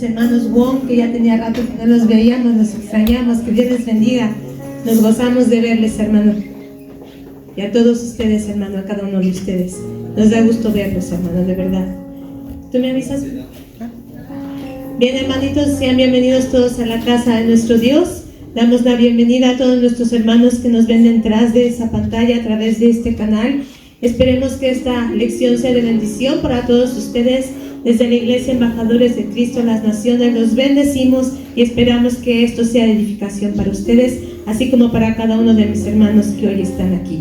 hermanos Wong, que ya tenía rato que no los veíamos, los extrañamos, que Dios les bendiga. Nos gozamos de verles, hermano. Y a todos ustedes, hermano, a cada uno de ustedes. Nos da gusto verlos, hermano, de verdad. ¿Tú me avisas? Bien, hermanitos, sean bienvenidos todos a la casa de nuestro Dios. Damos la bienvenida a todos nuestros hermanos que nos ven detrás de esa pantalla a través de este canal. Esperemos que esta lección sea de bendición para todos ustedes. Desde la Iglesia Embajadores de Cristo a las Naciones los bendecimos y esperamos que esto sea de edificación para ustedes, así como para cada uno de mis hermanos que hoy están aquí.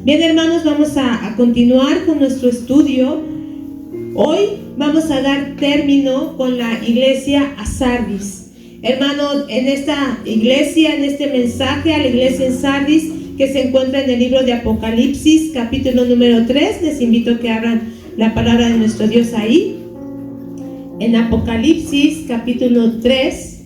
Bien, hermanos, vamos a continuar con nuestro estudio. Hoy vamos a dar término con la iglesia a Sardis. Hermano, en esta iglesia, en este mensaje a la iglesia en Sardis, que se encuentra en el libro de Apocalipsis, capítulo número 3, les invito a que abran la palabra de nuestro Dios ahí. En Apocalipsis, capítulo 3,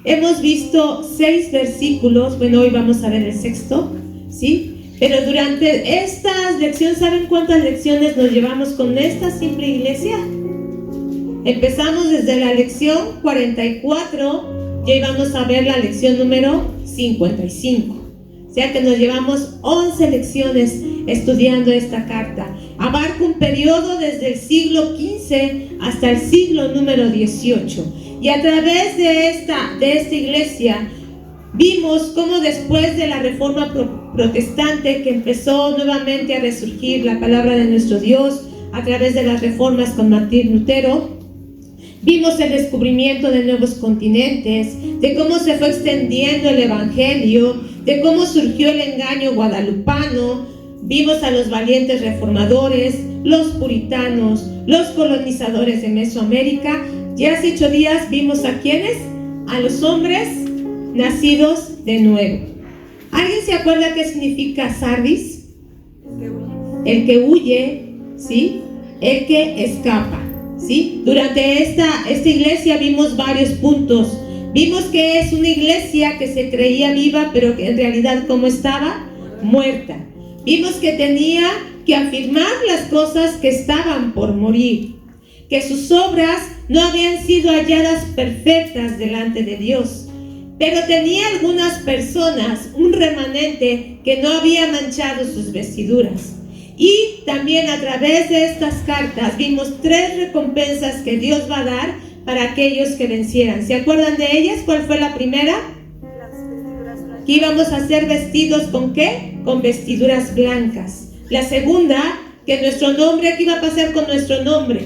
hemos visto 6 versículos. Bueno, hoy vamos a ver el sexto, ¿sí? Pero durante estas lecciones, ¿saben cuántas lecciones nos llevamos con esta simple iglesia? Empezamos desde la lección 44, ya íbamos a ver la lección número 55. O sea que nos llevamos 11 lecciones estudiando esta carta. Abarca un periodo desde el siglo XV hasta el siglo número 18. Y a través de esta iglesia vimos cómo después de la reforma protestante, que empezó nuevamente a resurgir la palabra de nuestro Dios a través de las reformas con Martín Lutero, vimos el descubrimiento de nuevos continentes, de cómo se fue extendiendo el evangelio, de cómo surgió el engaño guadalupano. Vimos a los valientes reformadores, los puritanos, los colonizadores de Mesoamérica. Y hace 8 días vimos a ¿quiénes? A los hombres nacidos de nuevo. ¿Alguien se acuerda qué significa Sardis? El que huye, ¿sí? El que escapa, ¿sí? Durante esta iglesia vimos varios puntos. Vimos que es una iglesia que se creía viva, pero que en realidad, ¿cómo estaba? Muerta. Vimos que tenía que afirmar las cosas que estaban por morir, que sus obras no habían sido halladas perfectas delante de Dios, pero tenía algunas personas, un remanente que no había manchado sus vestiduras. Y también a través de estas cartas vimos 3 recompensas que Dios va a dar para aquellos que vencieran. ¿Se acuerdan de ellas? ¿Cuál fue la primera? Que íbamos a ser vestidos ¿con qué? Con vestiduras blancas. La segunda, que nuestro nombre, ¿qué iba a pasar con nuestro nombre?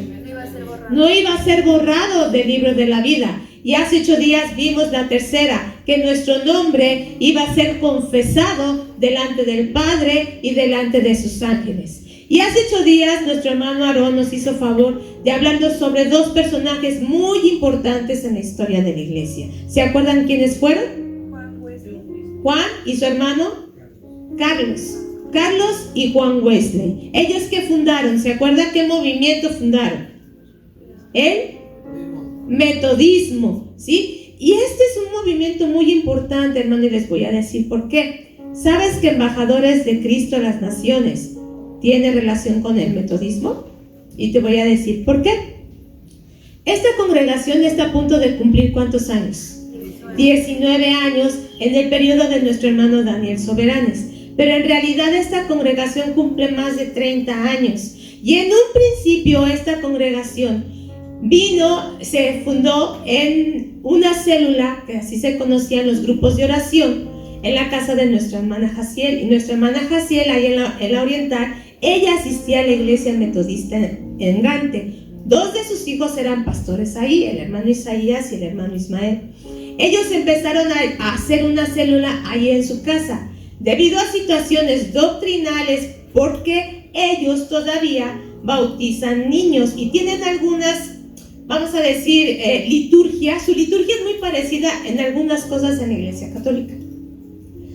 No iba a ser borrado del libro de la vida. Y hace 8 días vimos la tercera, que nuestro nombre iba a ser confesado delante del Padre y delante de sus ángeles. Y hace 8 días nuestro hermano Aarón nos hizo favor de hablarnos sobre 2 personajes muy importantes en la historia de la iglesia. ¿Se acuerdan quiénes fueron? Juan y su hermano Carlos. Carlos y Juan Wesley. Ellos que fundaron, ¿se acuerdan qué movimiento fundaron? El metodismo, ¿sí? Y este es un movimiento muy importante, hermano, y les voy a decir por qué. ¿Sabes que Embajadores de Cristo a las Naciones tiene relación con el metodismo? Y te voy a decir por qué. Esta congregación está a punto de cumplir ¿cuántos años? 19 años en el periodo de nuestro hermano Daniel Soberanes. Pero en realidad esta congregación cumple más de 30 años. Y en un principio esta congregación se fundó en una célula, que así se conocían los grupos de oración, en la casa de nuestra hermana Jaciel. Y nuestra hermana Jaciel, ahí en la Oriental, ella asistía a la iglesia metodista en Gante. 2 de sus hijos eran pastores ahí, el hermano Isaías y el hermano Ismael. Ellos empezaron a hacer una célula ahí en su casa, debido a situaciones doctrinales, porque ellos todavía bautizan niños y tienen algunas, vamos a decir, liturgia. Su liturgia es muy parecida en algunas cosas en la iglesia católica.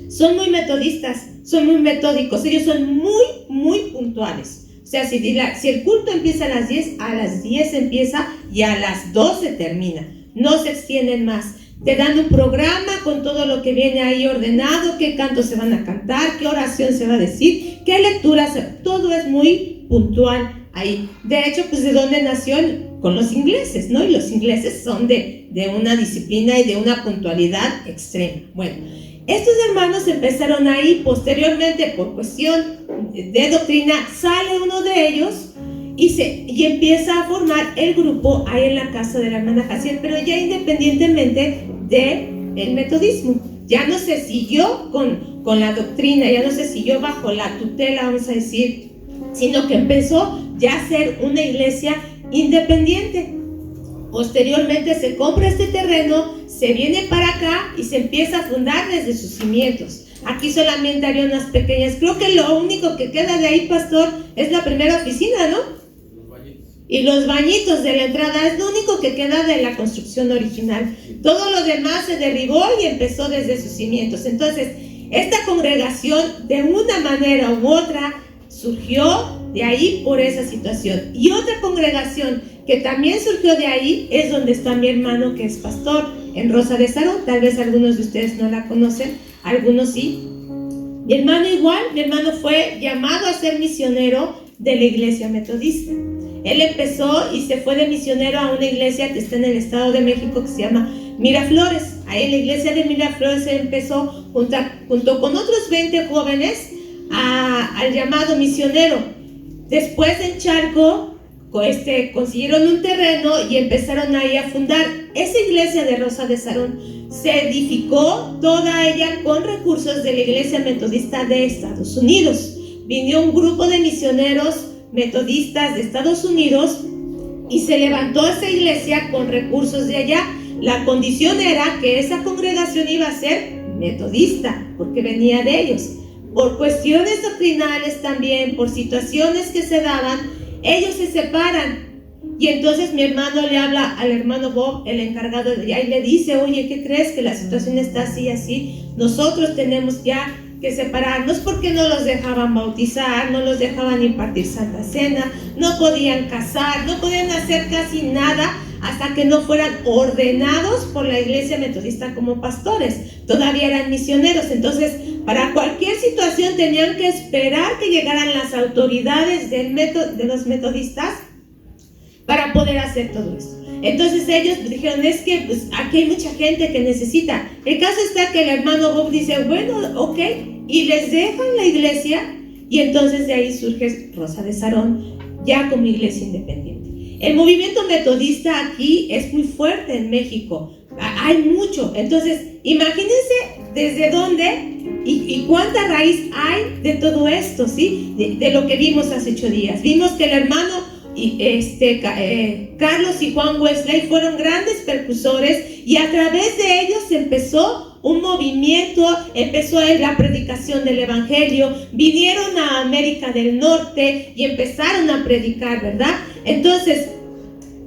Son muy metodistas, son muy metódicos, ellos son muy, muy puntuales. O sea, si el culto empieza a las 10 empieza y a las 12 termina. No se extienden más. Te dan un programa con todo lo que viene ahí ordenado, qué cantos se van a cantar, qué oración se va a decir, qué lecturas, todo es muy puntual ahí. De hecho, pues de dónde nació con los ingleses, ¿no? Y los ingleses son de una disciplina y de una puntualidad extrema. Bueno, estos hermanos empezaron ahí. Posteriormente, por cuestión de doctrina, sale uno de ellos y empieza a formar el grupo ahí en la casa de la hermana Jaciel, pero ya independientemente del metodismo. Ya no se siguió con la doctrina, ya no se siguió bajo la tutela, vamos a decir, sino que empezó ya a ser una iglesia independiente. Posteriormente se compra este terreno, se viene para acá y se empieza a fundar desde sus cimientos. Aquí solamente había unas pequeñas, creo que lo único que queda de ahí, pastor, es la primera oficina, ¿no? Y los bañitos de la entrada es lo único que queda de la construcción original. Todo lo demás se derribó y empezó desde sus cimientos. Entonces, esta congregación de una manera u otra surgió de ahí por esa situación. Y otra congregación que también surgió de ahí es donde está mi hermano, que es pastor, en Rosa de Sarón. Tal vez algunos de ustedes no la conocen, algunos sí. Mi hermano igual, mi hermano fue llamado a ser misionero de la iglesia metodista. Él empezó y se fue de misionero a una iglesia que está en el Estado de México que se llama Miraflores. Ahí en la iglesia de Miraflores él empezó junto con otros 20 jóvenes al llamado misionero. Después en Charco consiguieron un terreno y empezaron ahí a fundar esa iglesia de Rosa de Sarón. Se edificó toda ella con recursos de la iglesia metodista de Estados Unidos. Vino un grupo de misioneros metodistas de Estados Unidos y se levantó esa iglesia con recursos de allá. La condición era que esa congregación iba a ser metodista porque venía de ellos. Por cuestiones doctrinales también, por situaciones que se daban, ellos se separan. Y entonces mi hermano le habla al hermano Bob, el encargado de allá, y le dice: oye, ¿qué crees? Que la situación está así, así. Nosotros tenemos ya que separarnos, porque no los dejaban bautizar, no los dejaban impartir Santa Cena, no podían casar, no podían hacer casi nada hasta que no fueran ordenados por la iglesia metodista como pastores. Todavía eran misioneros. Entonces, para cualquier situación tenían que esperar que llegaran las autoridades de los metodistas para poder hacer todo esto. Entonces ellos dijeron: es que pues, aquí hay mucha gente que necesita. El caso está que el hermano Bob dice: bueno, ok, y les dejan la iglesia, y entonces de ahí surge Rosa de Sarón ya como iglesia independiente. El movimiento metodista aquí es muy fuerte en México, hay mucho. Entonces imagínense desde dónde y cuánta raíz hay de todo esto, ¿sí? De lo que vimos hace 8 días. Vimos que el hermano Carlos y Juan Wesley fueron grandes precursores, y a través de ellos empezó un movimiento, empezó la predicación del evangelio. Vinieron a América del Norte y empezaron a predicar, ¿verdad? Entonces,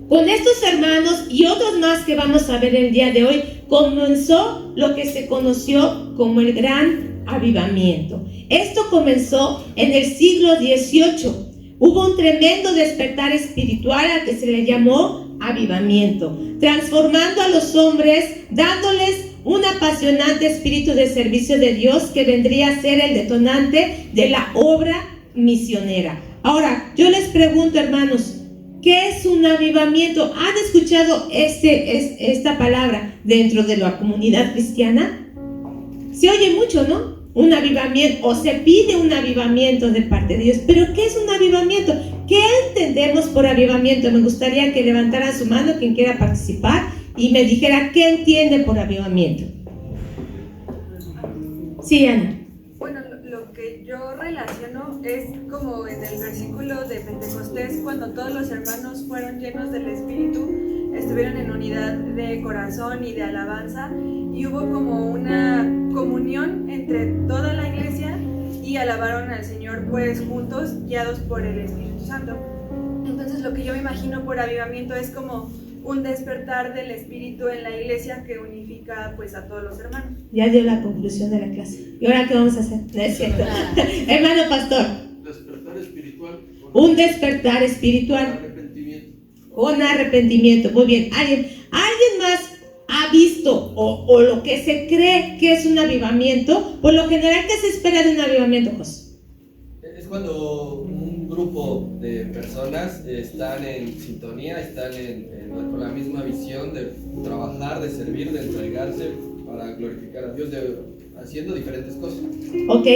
con estos hermanos y otros más que vamos a ver el día de hoy, comenzó lo que se conoció como el Gran Avivamiento. Esto comenzó en el siglo XVIII. Hubo un tremendo despertar espiritual al que se le llamó avivamiento, transformando a los hombres, dándoles un apasionante espíritu de servicio de Dios que vendría a ser el detonante de la obra misionera. Ahora, yo les pregunto, hermanos, ¿qué es un avivamiento? ¿Han escuchado esta palabra dentro de la comunidad cristiana? Se oye mucho, ¿no? Un avivamiento, o se pide un avivamiento de parte de Dios. Pero ¿qué es un avivamiento? ¿Qué entendemos por avivamiento? Me gustaría que levantaran su mano quien quiera participar y me dijera qué entiende por avivamiento. Sí, Ana. Bueno, lo que yo relaciono es como en el versículo de Pentecostés, cuando todos los hermanos fueron llenos del Espíritu, estuvieron en unidad de corazón y de alabanza, y hubo como una comunión entre toda la iglesia y alabaron al Señor pues juntos, guiados por el Espíritu Santo. Entonces lo que yo me imagino por avivamiento es como un despertar del Espíritu en la iglesia que unifica pues a todos los hermanos. Ya dio la conclusión de la clase. ¿Y ahora qué vamos a hacer? No es cierto. Hermano pastor. Despertar espiritual. Un despertar espiritual. Arrepentimiento. Un arrepentimiento. Muy bien. ¿Alguien más ha visto o lo que se cree que es un avivamiento? Por lo general, ¿qué se espera de un avivamiento, José? Es Es cuando un grupo de personas están en sintonía, están con la misma visión de trabajar, de servir, de entregarse para glorificar a Dios, haciendo diferentes cosas. Ok.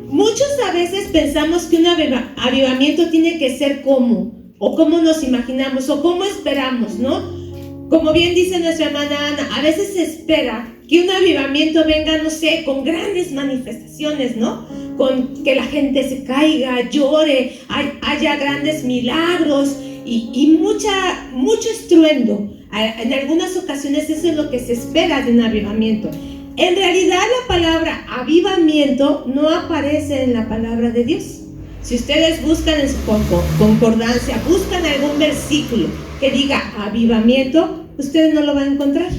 Muchos a veces pensamos que un avivamiento tiene que ser como, o como nos imaginamos, o como esperamos, ¿no? Como bien dice nuestra hermana Ana, a veces se espera que un avivamiento venga, no sé, con grandes manifestaciones, ¿no? Con que la gente se caiga, llore, haya grandes milagros y mucho estruendo. En algunas ocasiones eso es lo que se espera de un avivamiento. En realidad la palabra avivamiento no aparece en la palabra de Dios. Si ustedes buscan en su concordancia, buscan algún versículo que diga avivamiento, ustedes no lo van a encontrar.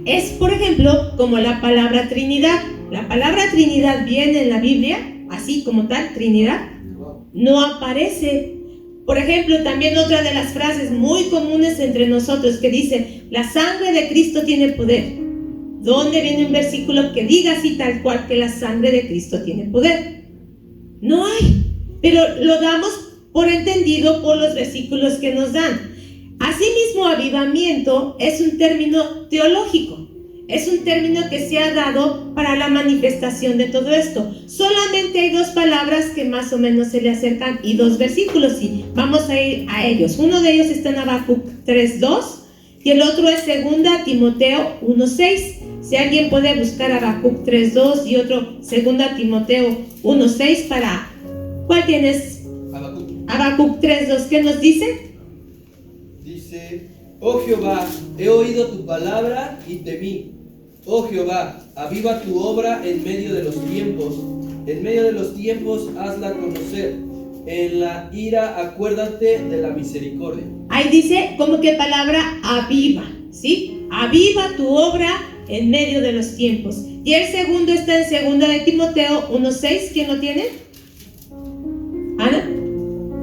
Es, por ejemplo, como la palabra Trinidad. La palabra Trinidad viene en la Biblia, así como tal, Trinidad, no aparece. Por ejemplo, también otra de las frases muy comunes entre nosotros que dice, la sangre de Cristo tiene poder. ¿Dónde viene un versículo que diga así tal cual que la sangre de Cristo tiene poder? No hay, pero lo damos por entendido por los versículos que nos dan. Asimismo, avivamiento es un término teológico, es un término que se ha dado para la manifestación de todo esto. Solamente hay dos palabras que más o menos se le acercan y dos versículos, y vamos a ir a ellos. Uno de ellos está en Habacuc 3:2 y el otro es 2 Timoteo 1:6. Si alguien puede buscar Habacuc 3:2 y otro 2 Timoteo 1:6 para... ¿Cuál tienes? Habacuc 3:2, ¿qué nos dice? Dice, oh Jehová, he oído tu palabra y temí. Oh Jehová, aviva tu obra en medio de los tiempos. En medio de los tiempos hazla conocer. En la ira acuérdate de la misericordia. Ahí dice como que palabra aviva, ¿sí? Aviva tu obra en medio de los tiempos. Y el segundo está en 2 Timoteo 1:6. ¿Quién lo tiene? ¿Ana?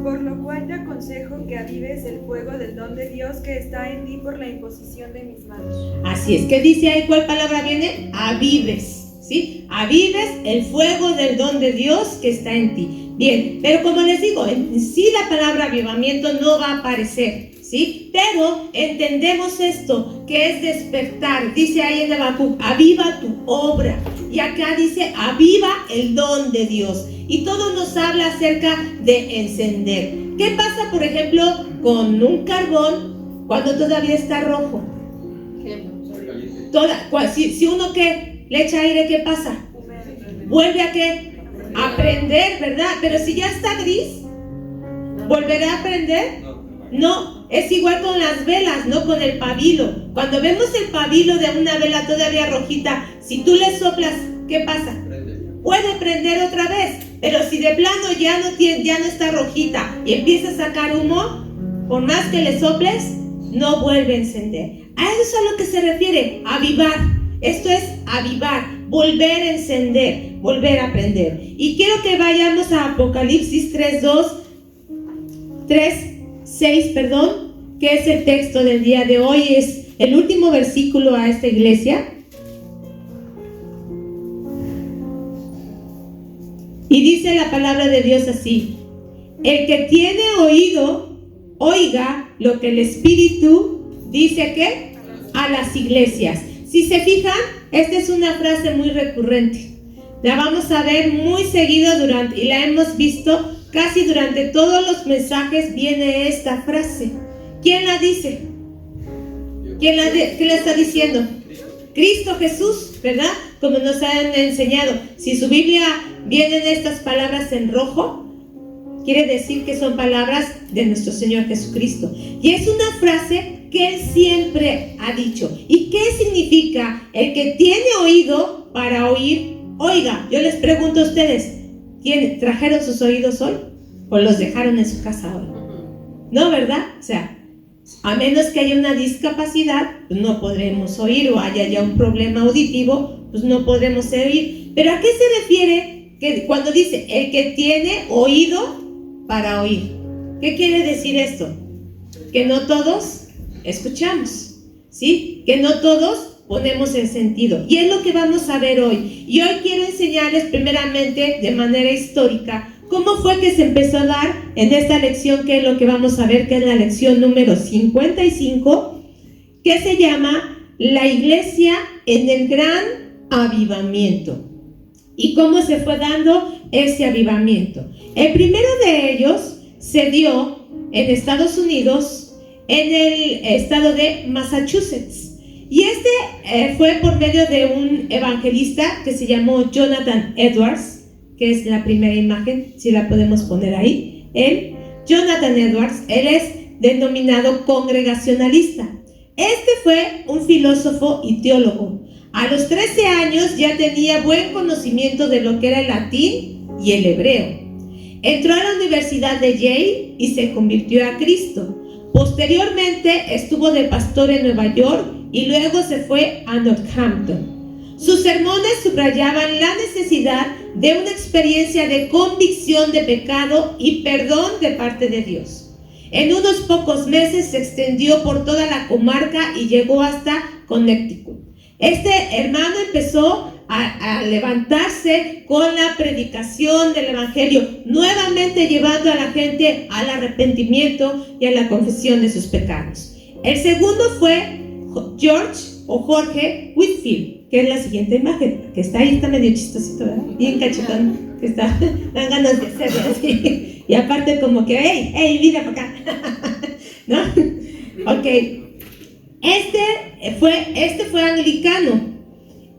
Por lo cual te aconsejo que avives el fuego del don de Dios que está en ti por la imposición de mis manos. Así es, ¿qué dice ahí? ¿Cuál palabra viene? Avives, ¿sí? Avives el fuego del don de Dios que está en ti. Bien, pero como les digo, en sí la palabra avivamiento no va a aparecer, ¿sí? Pero entendemos esto, que es despertar. Dice ahí en Habacuc, aviva tu obra. Y acá dice, aviva el don de Dios. Y todo nos habla acerca de encender. ¿Qué pasa, por ejemplo, con un carbón cuando todavía está rojo? Si uno que le echa aire, ¿qué pasa? Vuelve a ¿qué? A prender, ¿verdad? Pero si ya está gris, ¿volverá a prender? No, es igual con las velas, no con el pabilo. Cuando vemos el pabilo de una vela todavía rojita, si tú le soplas, ¿qué pasa? Puede prender otra vez, pero si de plano ya no está rojita y empieza a sacar humo, por más que le soples, no vuelve a encender. A eso es a lo que se refiere, avivar. Esto es avivar, volver a encender, volver a prender. Y quiero que vayamos a Apocalipsis 3:6, que es el texto del día de hoy, es el último versículo a esta iglesia. Y dice la palabra de Dios así: el que tiene oído, oiga lo que el Espíritu dice ¿qué? A las iglesias. Si se fijan, esta es una frase muy recurrente. La vamos a ver muy seguido y la hemos visto casi durante todos los mensajes. Viene esta frase. ¿Quién la dice? ¿Quién la está diciendo? Cristo Jesús, ¿verdad? Como nos han enseñado. Si su Biblia vienen estas palabras en rojo, quiere decir que son palabras de nuestro Señor Jesucristo. Y es una frase que Él siempre ha dicho. ¿Y qué significa? El que tiene oído para oír, oiga. Yo les pregunto a ustedes, ¿trajeron sus oídos hoy? ¿O los dejaron en su casa hoy? No, ¿verdad? O sea, a menos que haya una discapacidad, pues no podremos oír, o haya ya un problema auditivo, pues no podremos oír. ¿Pero a qué se refiere cuando dice el que tiene oído para oír? ¿Qué quiere decir esto? Que no todos escuchamos, ¿sí? Que no todos ponemos el sentido. Y es lo que vamos a ver hoy. Y hoy quiero enseñarles primeramente de manera histórica cómo fue que se empezó a dar en esta lección, que es lo que vamos a ver, que es la lección número 55, que se llama La Iglesia en el Gran Avivamiento. Y cómo se fue dando ese avivamiento. El primero de ellos se dio en Estados Unidos, en el estado de Massachusetts. Y fue por medio de un evangelista que se llamó Jonathan Edwards, que es la primera imagen, si la podemos poner ahí. Jonathan Edwards, él es denominado congregacionalista. Fue un filósofo y teólogo. A los 13 años ya tenía buen conocimiento de lo que era el latín y el hebreo. Entró a la Universidad de Yale y se convirtió a Cristo. Posteriormente estuvo de pastor en Nueva York y luego se fue a Northampton. Sus sermones subrayaban la necesidad de una experiencia de convicción de pecado y perdón de parte de Dios. En unos pocos meses se extendió por toda la comarca y llegó hasta Connecticut. Este hermano empezó a levantarse con la predicación del evangelio, nuevamente llevando a la gente al arrepentimiento y a la confesión de sus pecados. El segundo fue Jorge Whitefield, que es la siguiente imagen, que está ahí, está medio chistosito, ¿verdad? Bien cachetón, que está, dan ganas de hacerlo así. Y aparte como que, hey, mira para acá. ¿No? Ok. Este fue anglicano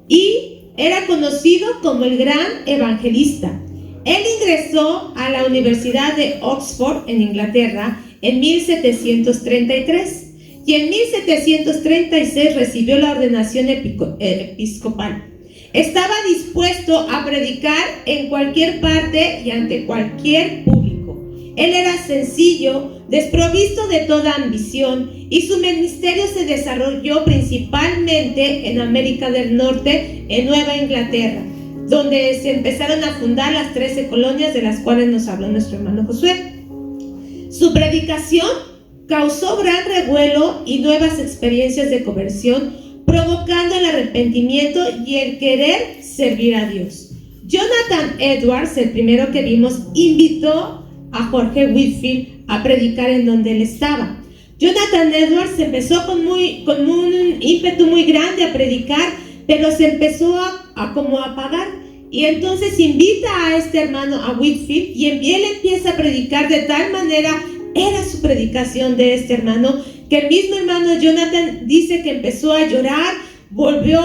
y era conocido como el gran evangelista. Él ingresó a la Universidad de Oxford en Inglaterra en 1733 y en 1736 recibió la ordenación episcopal. Estaba dispuesto a predicar en cualquier parte y ante cualquier público. Él era sencillo, desprovisto de toda ambición, y su ministerio se desarrolló principalmente en América del Norte, en Nueva Inglaterra, donde se empezaron a fundar las 13 colonias de las cuales nos habló nuestro hermano Josué. Su predicación causó gran revuelo y nuevas experiencias de conversión, provocando el arrepentimiento y el querer servir a Dios. Jonathan Edwards, el primero que vimos, invitó a Jorge Whitefield a predicar en donde él estaba. Jonathan Edwards empezó con un ímpetu muy grande a predicar, pero se empezó a apagar. Y entonces invita a este hermano, a Whitefield, y él empieza a predicar de tal manera, era su predicación de este hermano, que el mismo hermano Jonathan dice que empezó a llorar, volvió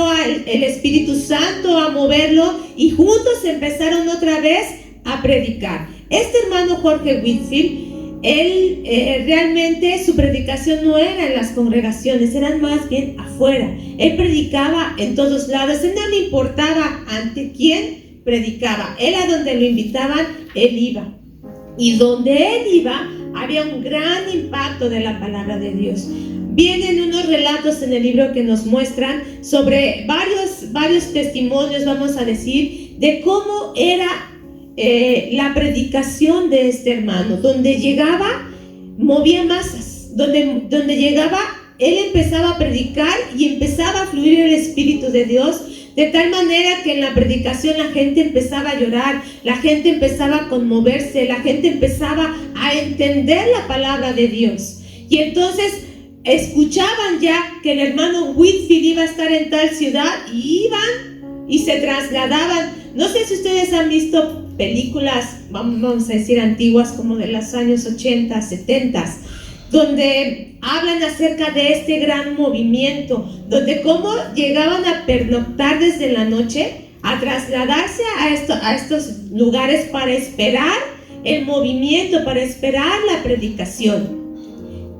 el Espíritu Santo a moverlo, y juntos empezaron otra vez a predicar. Este hermano Jorge Whitefield, él realmente su predicación no era en las congregaciones, eran más bien afuera. Él predicaba en todos lados, él no le importaba ante quién predicaba, él a donde lo invitaban, él iba. Y donde él iba, había un gran impacto de la palabra de Dios. Vienen unos relatos en el libro que nos muestran sobre varios testimonios, vamos a decir, de cómo era la predicación de este hermano. Donde llegaba, movía masas. Donde llegaba, él empezaba a predicar y empezaba a fluir el Espíritu de Dios, de tal manera que en la predicación la gente empezaba a llorar, la gente empezaba a conmoverse, la gente empezaba a entender la palabra de Dios. Y entonces escuchaban ya que el hermano Whitefield iba a estar en tal ciudad, y iban y se trasladaban. No sé si ustedes han visto películas, vamos a decir antiguas, como de los años 80, 70, donde hablan acerca de este gran movimiento, donde cómo llegaban a pernoctar desde la noche, a trasladarse a estos lugares para esperar el movimiento, para esperar la predicación.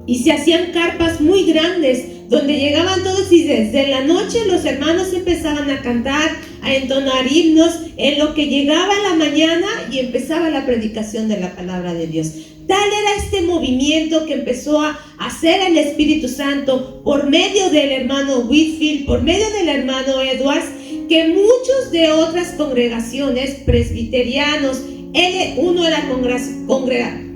Y se hacían carpas muy grandes, donde llegaban todos, y desde la noche los hermanos empezaban a cantar, a entonar himnos, en lo que llegaba la mañana y empezaba la predicación de la palabra de Dios. Tal era este movimiento que empezó a hacer el Espíritu Santo por medio del hermano Whitefield, por medio del hermano Edwards, que muchos de otras congregaciones, presbiterianos, uno era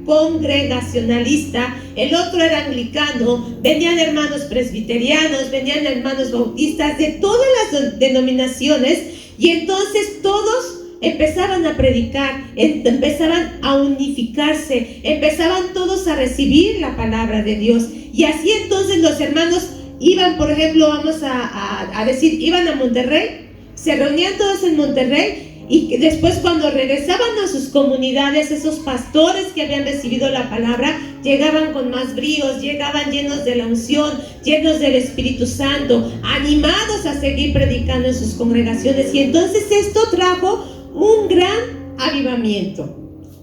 congregacionalista, el otro era anglicano, venían hermanos presbiterianos, venían hermanos bautistas de todas las denominaciones, y entonces todos empezaban a predicar, empezaban a unificarse, empezaban todos a recibir la palabra de Dios. Y así entonces los hermanos iban, por ejemplo, vamos a decir, iban a Monterrey, se reunían todos en Monterrey, y después cuando regresaban a sus comunidades, esos pastores que habían recibido la palabra, llegaban con más bríos, llegaban llenos de la unción, llenos del Espíritu Santo, animados a seguir predicando en sus congregaciones. Y entonces esto trajo un gran avivamiento,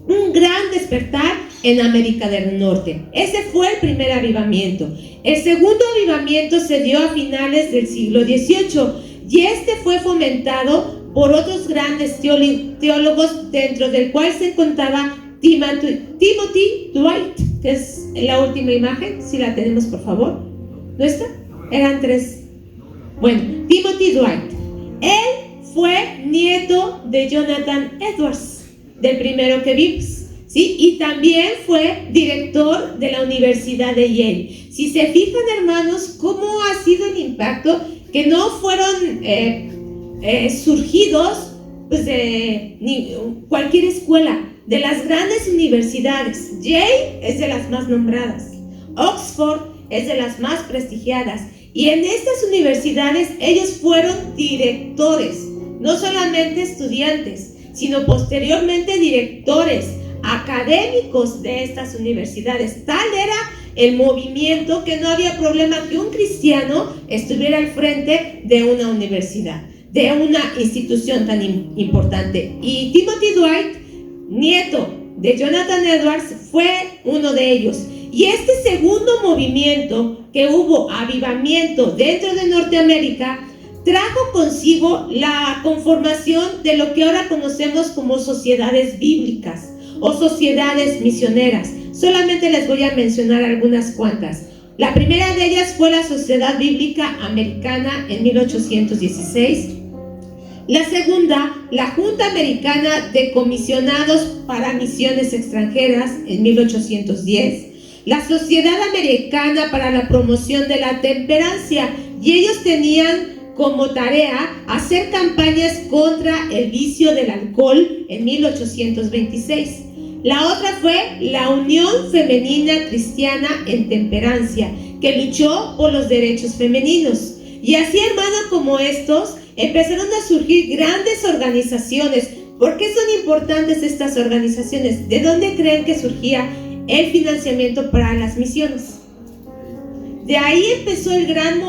un gran despertar en América del Norte. Ese fue el primer avivamiento. El segundo avivamiento se dio a finales del siglo XVIII, y este fue fomentado por otros grandes teólogos, dentro del cual se contaba Timothy Dwight, que es la última imagen, si la tenemos por favor. ¿No está? Eran tres. Bueno, Timothy Dwight. Él fue nieto de Jonathan Edwards, del primero que vimos, ¿sí? Y también fue director de la Universidad de Yale. Si se fijan, hermanos, cómo ha sido el impacto, que no fueron surgidos pues, de cualquier escuela, de las grandes universidades. Yale es de las más nombradas, Oxford es de las más prestigiadas, y en estas universidades ellos fueron directores, no solamente estudiantes, sino posteriormente directores académicos de estas universidades. Tal era el movimiento que no había problema que un cristiano estuviera al frente de una universidad, de una institución tan importante. Y Timothy Dwight, nieto de Jonathan Edwards, fue uno de ellos. Y este segundo movimiento, que hubo avivamiento dentro de Norteamérica, trajo consigo la conformación de lo que ahora conocemos como sociedades bíblicas o sociedades misioneras. Solamente les voy a mencionar algunas cuantas. La primera de ellas fue la Sociedad Bíblica Americana en 1816. La segunda, la Junta Americana de Comisionados para Misiones Extranjeras en 1810. La Sociedad Americana para la Promoción de la Temperancia, y ellos tenían como tarea hacer campañas contra el vicio del alcohol en 1826. La otra fue la Unión Femenina Cristiana en Temperancia, que luchó por los derechos femeninos. Y así, hermanos, como estos, empezaron a surgir grandes organizaciones. ¿Por qué son importantes estas organizaciones? ¿De dónde creen que surgía el financiamiento para las misiones? De ahí empezó el gran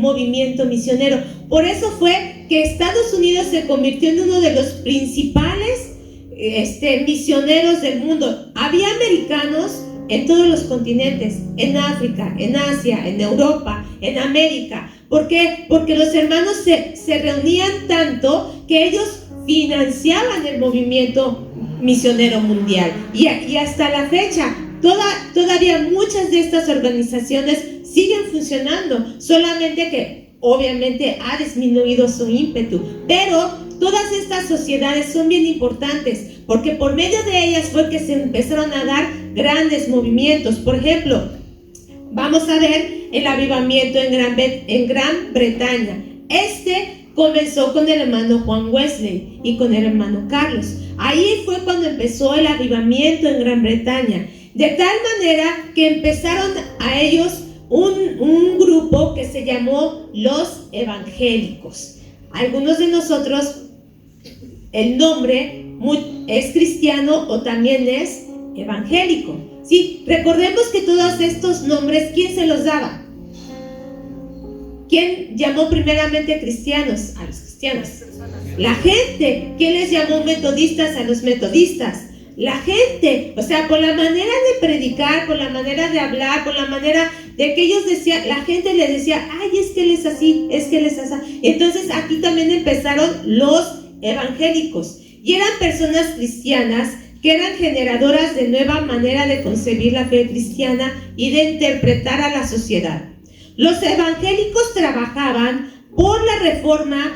movimiento misionero. Por eso fue que Estados Unidos se convirtió en uno de los principales misioneros del mundo. Había americanos en todos los continentes, en África, en Asia, en Europa, en América. ¿Por qué? Porque los hermanos se reunían tanto que ellos financiaban el movimiento misionero mundial. Y hasta la fecha, todavía muchas de estas organizaciones siguen funcionando, solamente que obviamente ha disminuido su ímpetu. Pero todas estas sociedades son bien importantes, porque por medio de ellas fue que se empezaron a dar grandes movimientos. Por ejemplo, vamos a ver el avivamiento en Gran Bretaña. Comenzó con el hermano Juan Wesley y con el hermano Carlos. Ahí fue cuando empezó el avivamiento en Gran Bretaña, de tal manera que empezaron a ellos un grupo que se llamó los evangélicos. Algunos de nosotros, el nombre es cristiano o también es evangélico. Sí, recordemos que todos estos nombres, ¿quién se los daba? ¿Quién llamó primeramente cristianos? A los cristianos. La gente. ¿Quién les llamó metodistas? A los metodistas. La gente, o sea, por la manera de predicar, por la manera de hablar, por la manera de que ellos decían, la gente les decía, ay, es que él es así, es que él es así. Entonces aquí también empezaron los evangélicos, y eran personas cristianas que eran generadoras de nueva manera de concebir la fe cristiana y de interpretar a la sociedad. Los evangélicos trabajaban por la reforma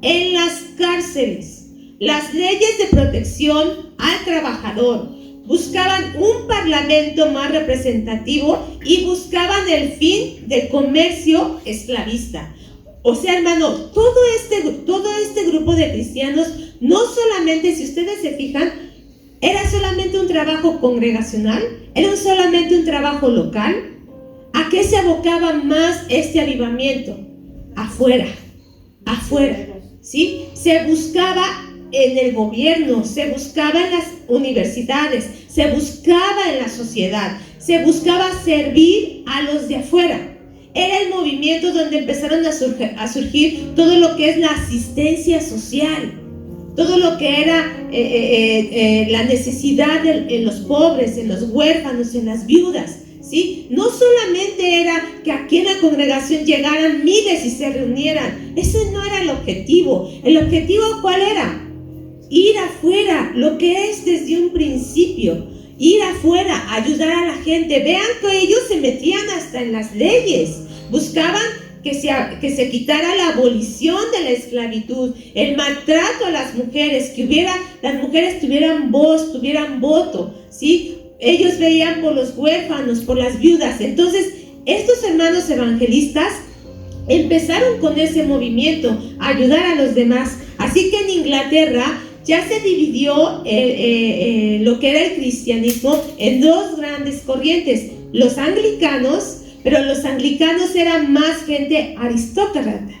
en las cárceles, las leyes de protección al trabajador, buscaban un parlamento más representativo y buscaban el fin del comercio esclavista. O sea, hermano, todo este grupo de cristianos, no solamente, si ustedes se fijan, era solamente un trabajo congregacional, era solamente un trabajo local. ¿A qué se abocaba más este avivamiento? Afuera, ¿sí? Se buscaba en el gobierno, se buscaba en las universidades, se buscaba en la sociedad, se buscaba servir a los de afuera. Era el movimiento donde empezaron a surgir todo lo que es la asistencia social, todo lo que era la necesidad en los pobres, en los huérfanos, en las viudas, ¿sí? No solamente era que aquí en la congregación llegaran miles y se reunieran. Ese no era el objetivo. ¿El objetivo cuál era? Ir afuera, lo que es desde un principio. Ir afuera, ayudar a la gente. Vean que ellos se metían hasta en las leyes. Buscaban que se quitara la abolición de la esclavitud, el maltrato a las mujeres, las mujeres tuvieran voz, tuvieran voto, ¿sí? Ellos veían por los huérfanos, por las viudas. Entonces, estos hermanos evangelistas empezaron con ese movimiento, a ayudar a los demás. Así que en Inglaterra ya se dividió lo que era el cristianismo en dos grandes corrientes: los anglicanos, pero los anglicanos eran más gente aristócrata,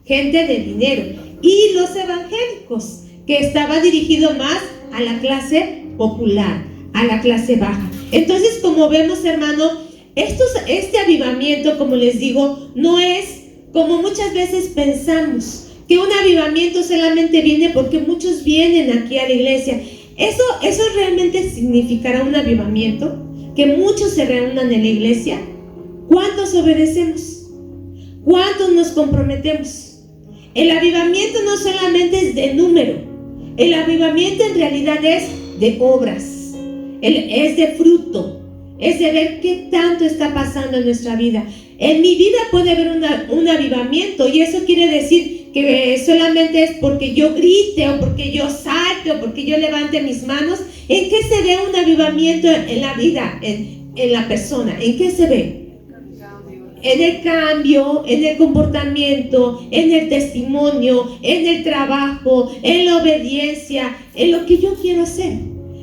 gente de dinero, y los evangélicos, que estaba dirigido más a la clase popular, a la clase baja. Entonces, como vemos, hermano, este avivamiento, como les digo, no es como muchas veces pensamos, que un avivamiento solamente viene porque muchos vienen aquí a la iglesia. ¿Eso realmente significará un avivamiento? ¿Que muchos se reúnan en la iglesia? ¿Cuántos obedecemos? ¿Cuántos nos comprometemos? El avivamiento no solamente es de número. El avivamiento en realidad es de obras, es de fruto, es de ver qué tanto está pasando en nuestra vida. En mi vida puede haber un avivamiento, y eso quiere decir que solamente es porque yo grite, o porque yo salte, o porque yo levante mis manos. ¿En qué se ve un avivamiento en la vida, en la persona? ¿En qué se ve? En el cambio, en el comportamiento, en el testimonio, en el trabajo, en la obediencia, en lo que yo quiero hacer.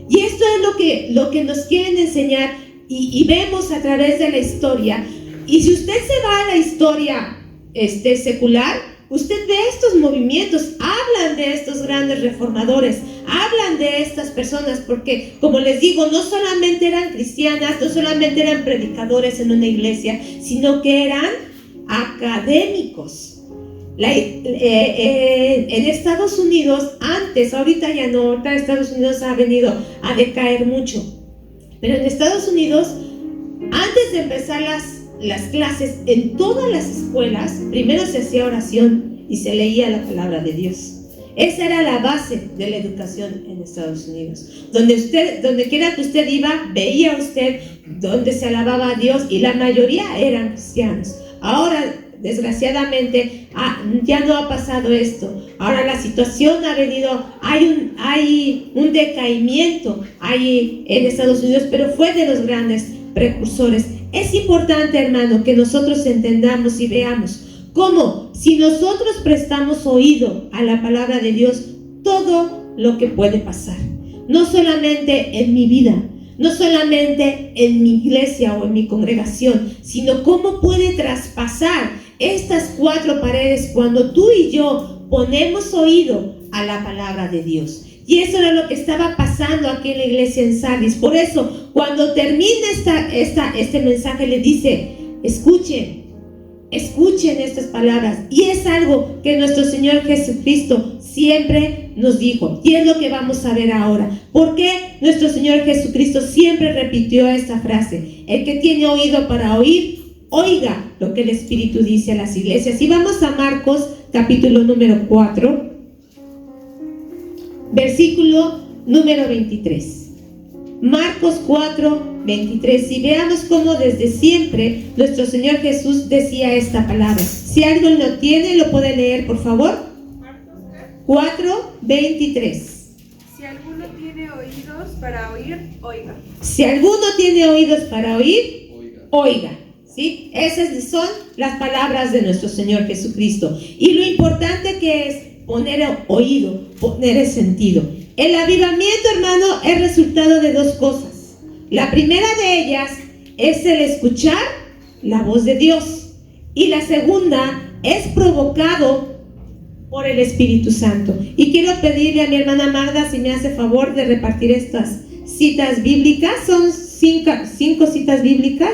Y esto es lo que nos quieren enseñar, y vemos a través de la historia. Y si usted se va a la historia secular, usted ve estos movimientos, hablan de estos grandes reformadores, hablan de estas personas, porque, como les digo, no solamente eran cristianas, no solamente eran predicadores en una iglesia, sino que eran académicos. En Estados Unidos, antes, ahorita ya no, ahorita Estados Unidos ha venido a decaer mucho, pero en Estados Unidos, antes de empezar las clases, en todas las escuelas, primero se hacía oración y se leía la palabra de Dios. Esa era la base de la educación en Estados Unidos. Donde quiera que usted iba, veía usted donde se alababa a Dios, y la mayoría eran cristianos. Ahora, desgraciadamente, ya no ha pasado esto. Ahora la situación ha venido, hay un decaimiento ahí en Estados Unidos, pero fue de los grandes precursores. Es importante, hermano, que nosotros entendamos y veamos cómo, si nosotros prestamos oído a la palabra de Dios, todo lo que puede pasar, no solamente en mi vida, no solamente en mi iglesia o en mi congregación, sino cómo puede traspasar estas cuatro paredes cuando tú y yo ponemos oído a la palabra de Dios. Y eso era lo que estaba pasando aquí en la iglesia en Sardis. Por eso, cuando termina este mensaje, le dice: escuchen estas palabras. Y es algo que nuestro Señor Jesucristo siempre nos dijo, y es lo que vamos a ver ahora. ¿Por qué nuestro Señor Jesucristo siempre repitió esta frase? El que tiene oído para oír, oiga lo que el Espíritu dice a las iglesias. Y vamos a Marcos capítulo número 4, versículo número 23. Marcos 4, 23. Y veamos cómo desde siempre nuestro Señor Jesús decía esta palabra. Si alguien lo tiene, lo puede leer, por favor. 4, 23. Si alguno tiene tiene oídos para oír, oiga. Si alguno tiene oídos para oír, Oiga. oiga. ¿Sí? Esas son las palabras de nuestro Señor Jesucristo. Y lo importante que es poner oído, poner sentido. El avivamiento, hermano, es resultado de dos cosas. La primera de ellas es el escuchar la voz de Dios. Y la segunda es provocado por el Espíritu Santo. Y quiero pedirle a mi hermana Magda si me hace favor de repartir estas citas bíblicas. Son cinco citas bíblicas,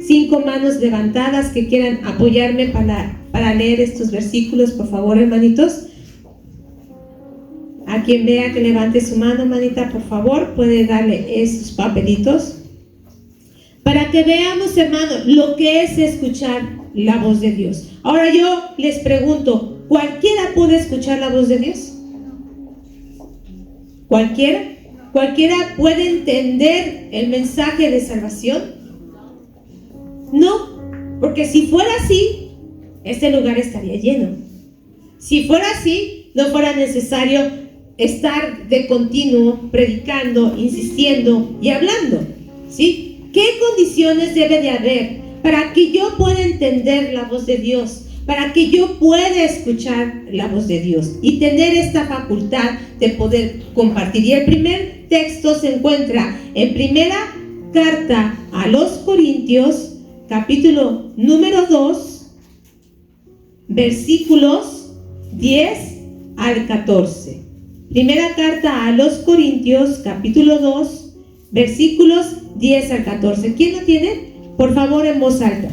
5 manos levantadas que quieran apoyarme para leer estos versículos, por favor, hermanitos. A quien vea que levante su mano, manita, por favor, puede darle esos papelitos para que veamos, hermano, lo que es escuchar la voz de Dios. Ahora yo les pregunto, ¿cualquiera puede escuchar la voz de Dios? ¿Cualquiera? ¿Cualquiera puede entender el mensaje de salvación? No, porque si fuera así, este lugar estaría lleno. Si fuera así, no fuera necesario estar de continuo predicando, insistiendo y hablando, ¿sí? ¿Qué condiciones debe de haber para que yo pueda entender la voz de Dios? Para que yo pueda escuchar la voz de Dios y tener esta facultad de poder compartir. Y el primer texto se encuentra en primera carta a los Corintios, capítulo número 2, versículos 10 al 14. Primera carta a los Corintios, capítulo 2, versículos 10 al 14. ¿Quién lo tiene? Por favor, en voz alta.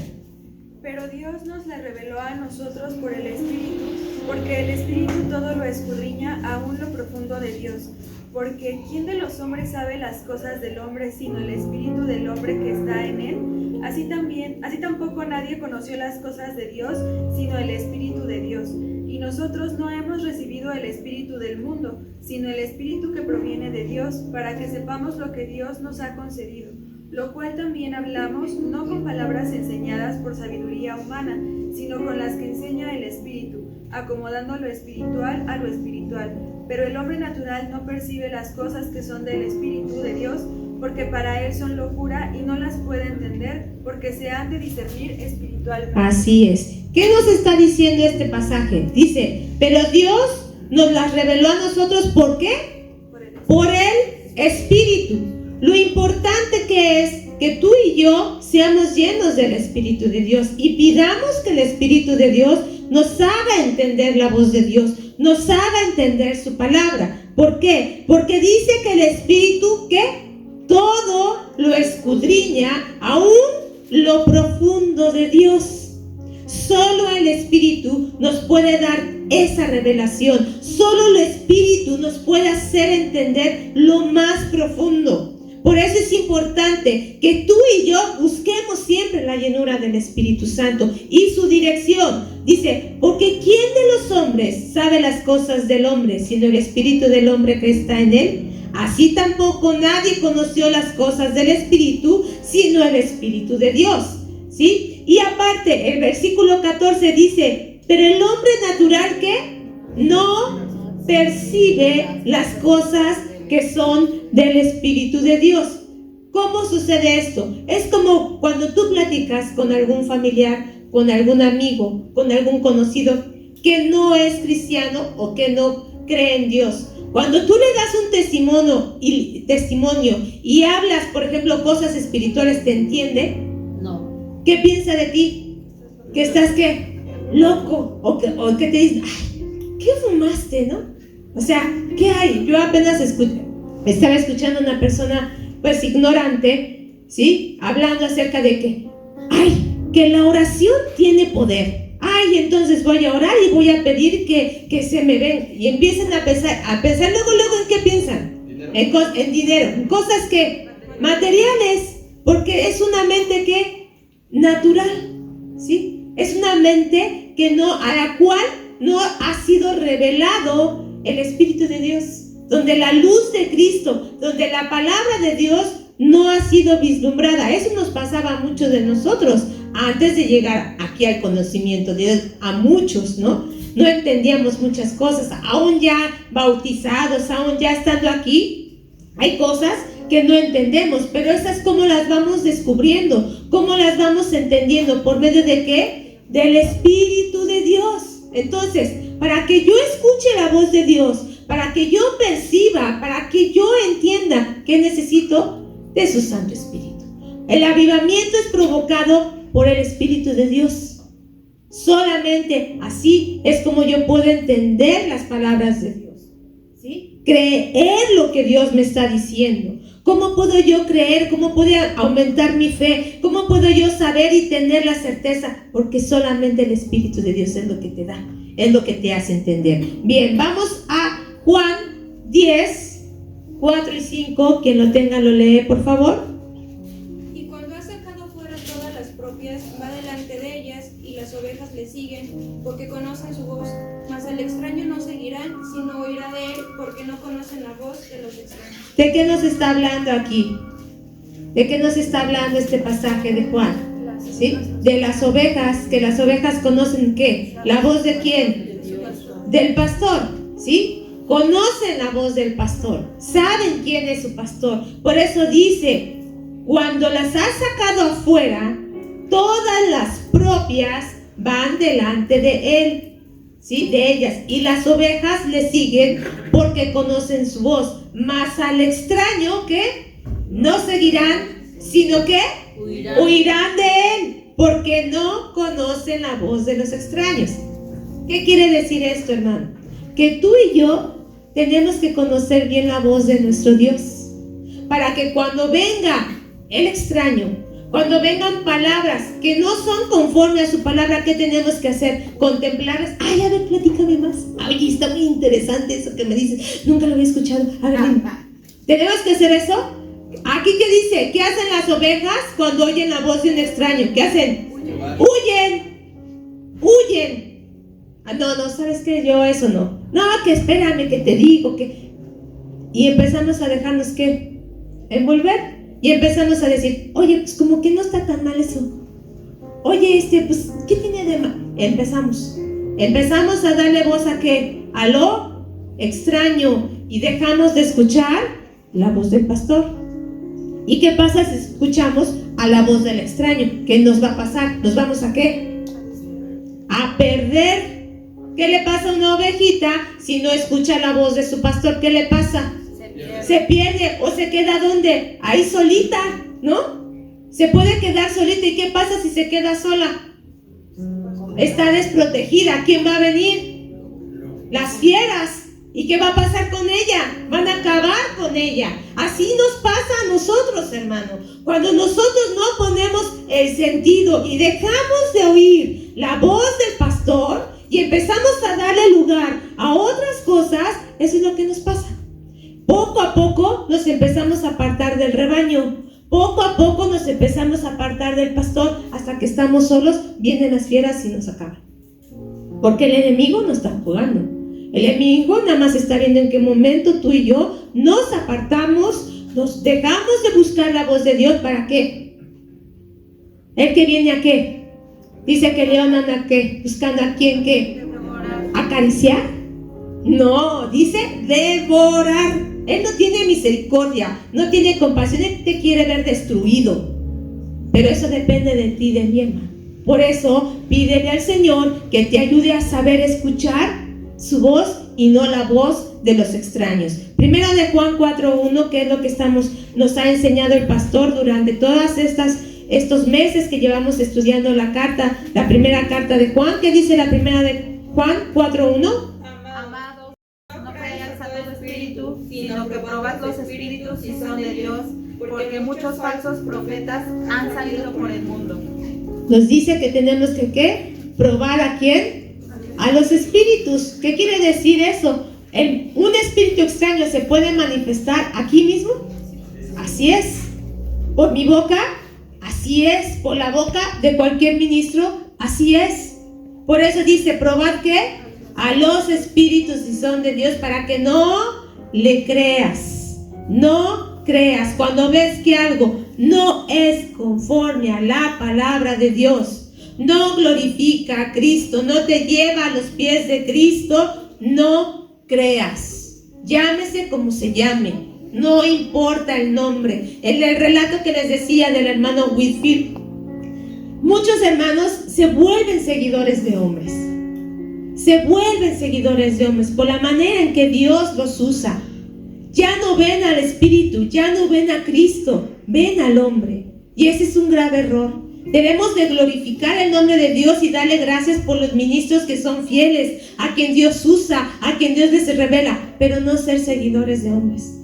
Pero Dios nos la reveló a nosotros por el Espíritu, porque el Espíritu todo lo escudriña aún lo profundo de Dios. Porque ¿quién de los hombres sabe las cosas del hombre sino el Espíritu del hombre que está en él? Así tampoco nadie conoció las cosas de Dios sino el Espíritu de Dios. Y nosotros no hemos recibido el Espíritu del mundo, sino el Espíritu que proviene de Dios, para que sepamos lo que Dios nos ha concedido. Lo cual también hablamos, no con palabras enseñadas por sabiduría humana, sino con las que enseña el Espíritu, acomodando lo espiritual a lo espiritual. Pero el hombre natural no percibe las cosas que son del Espíritu de Dios, porque para él son locura y no las puede entender, porque se han de discernir espiritualmente. Así es. ¿Qué nos está diciendo este pasaje? Dice, pero Dios nos las reveló a nosotros, ¿por qué? Por el Espíritu. Lo importante que es que tú y yo seamos llenos del Espíritu de Dios y pidamos que el Espíritu de Dios nos haga entender la voz de Dios, nos haga entender su palabra. ¿Por qué? Porque dice que el Espíritu, ¿qué? Todo lo escudriña, aún lo profundo de Dios. Solo el Espíritu nos puede dar esa revelación. Solo el Espíritu nos puede hacer entender lo más profundo. Por eso es importante que tú y yo busquemos siempre la llenura del Espíritu Santo y su dirección. Dice, porque ¿quién de los hombres sabe las cosas del hombre, sino el Espíritu del hombre que está en él? Así tampoco nadie conoció las cosas del Espíritu, sino el Espíritu de Dios. ¿Sí? Y aparte, el versículo 14 dice, pero el hombre natural, ¿qué? No percibe las cosas que son del Espíritu de Dios. ¿Cómo sucede esto? Es como cuando tú platicas con algún familiar, con algún amigo, con algún conocido que no es cristiano o que no cree en Dios. Cuando tú le das un testimonio y hablas, por ejemplo, cosas espirituales, ¿te entiende? No. ¿Qué piensa de ti? ¿Que estás qué? Loco. O que te dice, ay, ¿qué fumaste, no? O sea, ¿qué hay? Yo apenas estaba escuchando a una persona, pues, ignorante, ¿sí? Hablando acerca de que, ay, que la oración tiene poder. Ay, entonces voy a orar y voy a pedir que se me ven. Y empiezan a pensar luego, ¿en qué piensan? Dinero. En dinero, en cosas que, materiales, porque es una mente que, natural, ¿sí? Es una mente que no, a la cual no ha sido revelado el Espíritu de Dios, donde la luz de Cristo, donde la palabra de Dios no ha sido vislumbrada. Eso nos pasaba a muchos de nosotros antes de llegar aquí al conocimiento de Dios, a muchos, ¿no? No entendíamos muchas cosas, aún ya bautizados, aún ya estando aquí, Hay cosas que no entendemos, pero esas cómo las vamos descubriendo, cómo las vamos entendiendo, ¿por medio de qué? Del Espíritu de Dios. Entonces, para que yo escuche la voz de Dios, para que yo perciba, para que yo entienda, ¿qué necesito? De su Santo Espíritu. El avivamiento es provocado por el Espíritu de Dios. Solamente así es como yo puedo entender las palabras de Dios, ¿sí? Creer lo que Dios me está diciendo. ¿Cómo puedo yo creer? ¿Cómo puedo aumentar mi fe? ¿Cómo puedo yo saber y tener la certeza? Porque solamente el Espíritu de Dios es lo que te da, es lo que te hace entender. Bien, vamos a Juan 10, 4 y 5. Quien lo tenga lo lee, por favor. Y cuando ha sacado fuera todas las propias, va delante de ellas, y las ovejas le siguen, porque conocen su voz. Mas al extraño no seguirán, sino oirá de él, porque no conocen la voz de los extraños. ¿De qué nos está hablando aquí? ¿De qué nos está hablando este pasaje de Juan? ¿Sí? De las ovejas, que las ovejas conocen ¿qué? ¿La voz de quién? Del pastor, ¿sí? Conocen la voz del pastor, saben quién es su pastor. Por eso dice, cuando las ha sacado afuera, todas las propias van delante de él, ¿sí? De ellas, y las ovejas le siguen porque conocen su voz. Mas al extraño, ¿qué? No seguirán, sino que huirán de él, porque no conocen la voz de los extraños. ¿Qué quiere decir esto, hermano? Que tú y yo tenemos que conocer bien la voz de nuestro Dios, para que cuando venga el extraño, cuando vengan palabras que no son conforme a su palabra, ¿qué tenemos que hacer? Contemplarlas. Ay, a ver, platícame más. Ay, está muy interesante eso que me dices. Nunca lo había escuchado. A ver, dime. ¿Tenemos que hacer eso? Aquí, ¿qué dice? ¿Qué hacen las ovejas cuando oyen la voz de un extraño? ¿Qué hacen? Huyen. No, ¿sabes qué? Yo eso no. No, que espérame, que te digo, que... Y empezamos a dejarnos, ¿qué? Envolver. Y empezamos a decir, oye, pues como que no está tan mal eso. Oye, pues, ¿qué tiene de mal? Empezamos a darle voz a ¿qué? A lo extraño, y dejamos de escuchar la voz del pastor. ¿Y qué pasa si escuchamos a la voz del extraño? ¿Qué nos va a pasar? ¿Nos vamos a qué? A perder. ¿Qué le pasa a una ovejita si no escucha la voz de su pastor? ¿Qué le pasa? Se pierde o se queda ¿dónde? Ahí solita, ¿no? Se puede quedar solita. ¿Y qué pasa si se queda sola? Está desprotegida. ¿Quién va a venir? Las fieras. ¿Y qué va a pasar con ella? Van a acabar con ella. Así nos pasa a nosotros, hermano. Cuando nosotros no ponemos el sentido y dejamos de oír la voz del pastor y empezamos a darle lugar a otras cosas, eso es lo que nos pasa. Poco a poco nos empezamos a apartar del rebaño. Poco a poco nos empezamos a apartar del pastor, hasta que estamos solos, vienen las fieras y nos acaban. Porque el enemigo no está jugando. El enemigo nada más está viendo en qué momento tú y yo nos apartamos, nos dejamos de buscar la voz de Dios. ¿Para qué? ¿El que viene a qué? Dice que León anda a qué, buscando a quién qué, acariciar. No, dice devorar. Él no tiene misericordia, no tiene compasión, Él te quiere ver destruido. Pero eso depende de ti, de mi hermano. Por eso, pídele al Señor que te ayude a saber escuchar su voz y no la voz de los extraños. Primero de Juan 4:1, que es lo que nos ha enseñado el pastor durante todas estos meses que llevamos estudiando la primera carta de Juan. ¿Qué dice la primera de Juan 4:1? Sino que probad los espíritus si son de Dios, porque muchos falsos profetas han salido por el mundo. Nos dice que tenemos que ¿qué? ¿Probar a quién? A los espíritus. ¿Qué quiere decir eso? ¿Un espíritu extraño se puede manifestar aquí mismo? Así es. ¿Por mi boca? Así es. ¿Por la boca de cualquier ministro? Así es. Por eso dice, ¿probad qué? A los espíritus si son de Dios, para que no le creas. No creas. Cuando ves que algo no es conforme a la palabra de Dios, no glorifica a Cristo, no te lleva a los pies de Cristo, no creas. Llámese como se llame. no importa el nombre. En el relato que les decía del hermano Whitfield, muchos hermanos se vuelven seguidores de hombres. Se vuelven seguidores de hombres por la manera en que Dios los usa. Ya no ven al Espíritu, ya no ven a Cristo, ven al hombre. Y ese es un grave error. Debemos de glorificar el nombre de Dios y darle gracias por los ministros que son fieles, a quien Dios usa, a quien Dios les revela, pero no ser seguidores de hombres.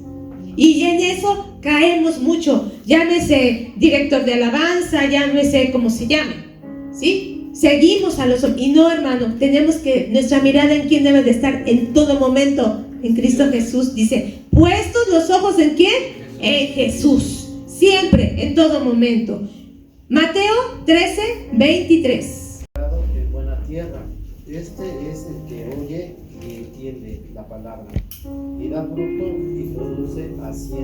Y en eso caemos mucho. Llámese director de alabanza, llámese como se llame, ¿sí? Seguimos a los hombres. Y no, hermano, tenemos que, nuestra mirada en quién debe de estar en todo momento, en Cristo Jesús. Dice, puestos los ojos ¿en quién? En Jesús. Siempre, en todo momento. Mateo 13:23. En buena tierra, este es el que oye y entiende la palabra, y da fruto y produce a 100,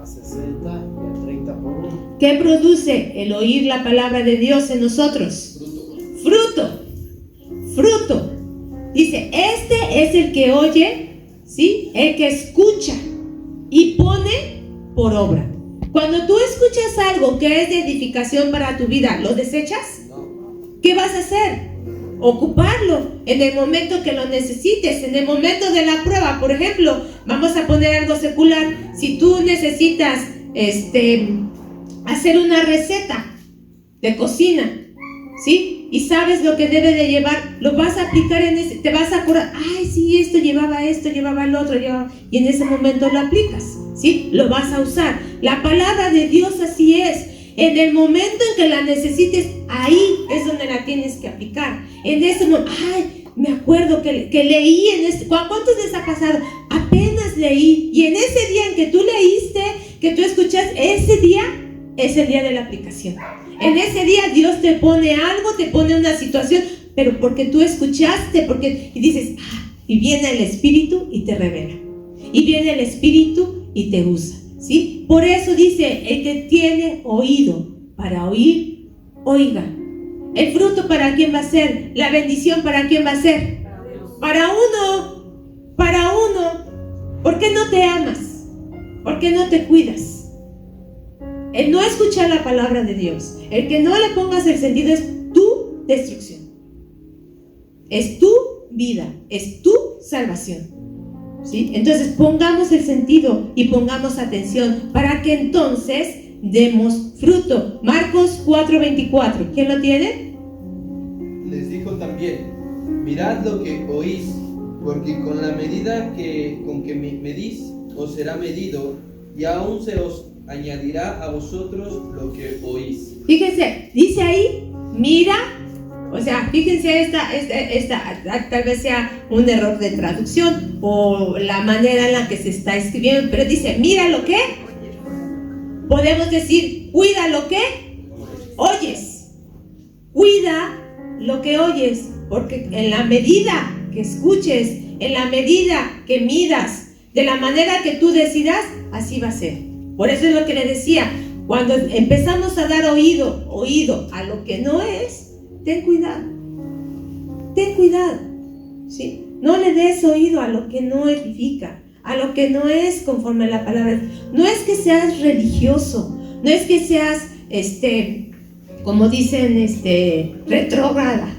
a 60 y a 30 por uno. ¿Qué produce el oír la palabra de Dios en nosotros? Fruto. Dice, este es el que oye, ¿sí? El que escucha y pone por obra. Cuando tú escuchas algo que es de edificación para tu vida, ¿lo desechas? ¿Qué vas a hacer? Ocuparlo en el momento que lo necesites, en el momento de la prueba. Por ejemplo, vamos a poner algo secular. Si tú necesitas hacer una receta de cocina, ¿sí? Y sabes lo que debe de llevar, lo vas a aplicar en ese, te vas a acordar, ay, sí, esto, llevaba el otro, y en ese momento lo aplicas, ¿sí? Lo vas a usar. La palabra de Dios así es. En el momento en que la necesites, ahí es donde la tienes que aplicar. En ese momento, ay, me acuerdo que leí en este, ¿cuántos les ha pasado? Apenas leí, y en ese día en que tú leíste, que tú escuchas, ese día es el día de la aplicación. En ese día Dios te pone algo, te pone una situación, pero porque tú escuchaste, y dices, y viene el Espíritu y te revela. Y viene el Espíritu y te usa, ¿sí? Por eso dice, el que tiene oído para oír, oiga. El fruto, ¿para quién va a ser? La bendición, ¿para quién va a ser? Para uno. ¿Por qué no te amas? ¿Por qué no te cuidas? El no escuchar la palabra de Dios, el que no le pongas el sentido, es tu destrucción. Es tu vida, es tu salvación, ¿sí? Entonces pongamos el sentido y pongamos atención para que entonces demos fruto. Marcos 4:24. ¿Quién lo tiene? Les dijo también, mirad lo que oís, porque con la medida con que medís, os será medido, y aún se os añadirá a vosotros lo que oís. Fíjense, dice ahí, mira, o sea, fíjense, esta tal vez sea un error de traducción o la manera en la que se está escribiendo, pero dice, mira lo que, podemos decir, cuida lo que oyes, cuida lo que oyes, porque en la medida que escuches, en la medida que midas, de la manera que tú decidas, así va a ser. Por eso es lo que le decía, cuando empezamos a dar oído a lo que no es, ten cuidado, ¿sí? No le des oído a lo que no edifica, a lo que no es conforme a la palabra. No es que seas religioso, no es que seas, como dicen, retrógrada.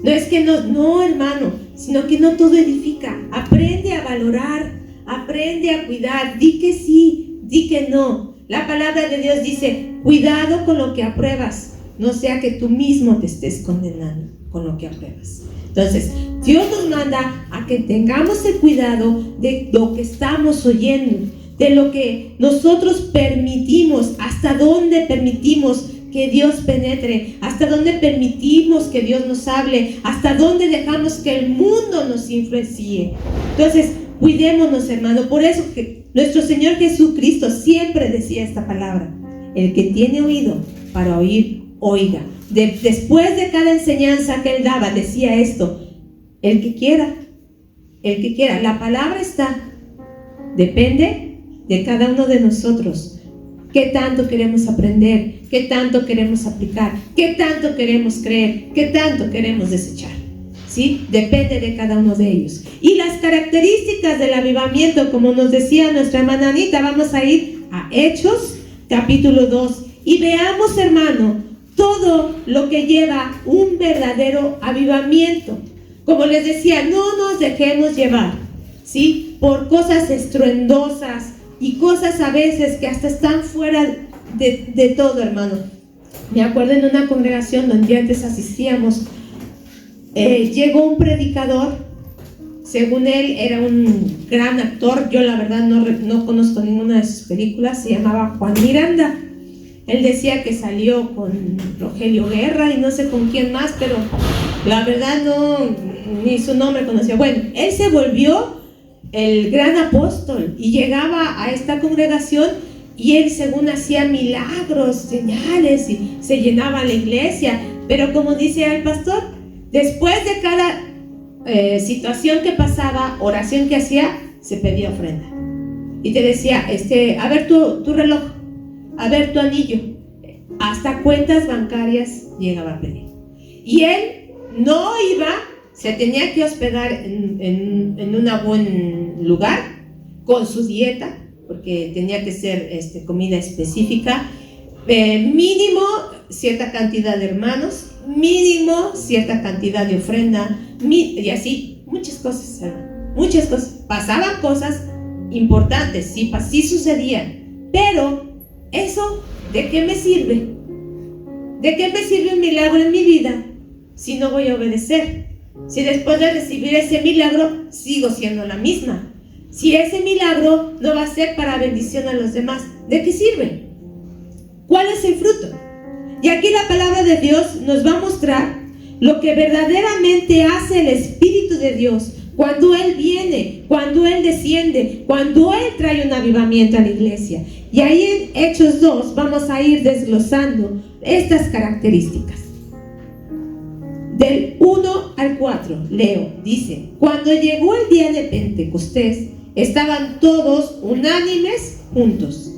No es que no, hermano, sino que no todo edifica. Aprende a valorar, aprende a cuidar, di que sí, di que no. La palabra de Dios dice, cuidado con lo que apruebas, no sea que tú mismo te estés condenando con lo que apruebas. Entonces, Dios nos manda a que tengamos el cuidado de lo que estamos oyendo, de lo que nosotros permitimos, hasta dónde permitimos que Dios penetre, hasta dónde permitimos que Dios nos hable, hasta dónde dejamos que el mundo nos influencie. Entonces, cuidémonos, hermano. Por eso que nuestro Señor Jesucristo siempre decía esta palabra: el que tiene oído para oír, oiga. Después de cada enseñanza que Él daba, decía esto: el que quiera, la palabra está, depende de cada uno de nosotros. ¿Qué tanto queremos aprender? ¿Qué tanto queremos aplicar? ¿Qué tanto queremos creer? ¿Qué tanto queremos desechar? ¿sí? Depende de cada uno de ellos. Y las características del avivamiento, como nos decía nuestra hermana Anita, vamos a ir a Hechos, capítulo 2, y veamos, hermano, todo lo que lleva un verdadero avivamiento. Como les decía, no nos dejemos llevar, ¿sí? Por cosas estruendosas y cosas a veces que hasta están fuera de todo, hermano. Me acuerdo en una congregación donde antes asistíamos, llegó un predicador. Según él era un gran actor. Yo la verdad no conozco ninguna de sus películas. Se llamaba Juan Miranda. Él decía que salió con Rogelio Guerra y no sé con quién más, pero la verdad no, ni su nombre conocía. Bueno, él se volvió el gran apóstol y llegaba a esta congregación y él según hacía milagros, señales y se llenaba la iglesia. Pero como dice el pastor, después de cada situación que pasaba, oración que hacía, se pedía ofrenda. Y te decía, a ver tu reloj, a ver tu anillo. Hasta cuentas bancarias llegaba a pedir. Y él no iba, se tenía que hospedar en un buen lugar, con su dieta, porque tenía que ser comida específica, mínimo cierta cantidad de hermanos, mínimo cierta cantidad de ofrenda, y así, muchas cosas, muchas cosas. Pasaban cosas importantes, sí sucedían, pero eso, ¿de qué me sirve? ¿De qué me sirve un milagro en mi vida si no voy a obedecer? Si después de recibir ese milagro sigo siendo la misma. Si ese milagro no va a ser para bendición a los demás, ¿de qué sirve? ¿Cuál es el fruto? Y aquí la palabra de Dios nos va a mostrar lo que verdaderamente hace el Espíritu de Dios cuando Él viene, cuando Él desciende, cuando Él trae un avivamiento a la iglesia. Y ahí en Hechos 2 vamos a ir desglosando estas características. Del 1 al 4, leo, dice: cuando llegó el día de Pentecostés, estaban todos unánimes juntos.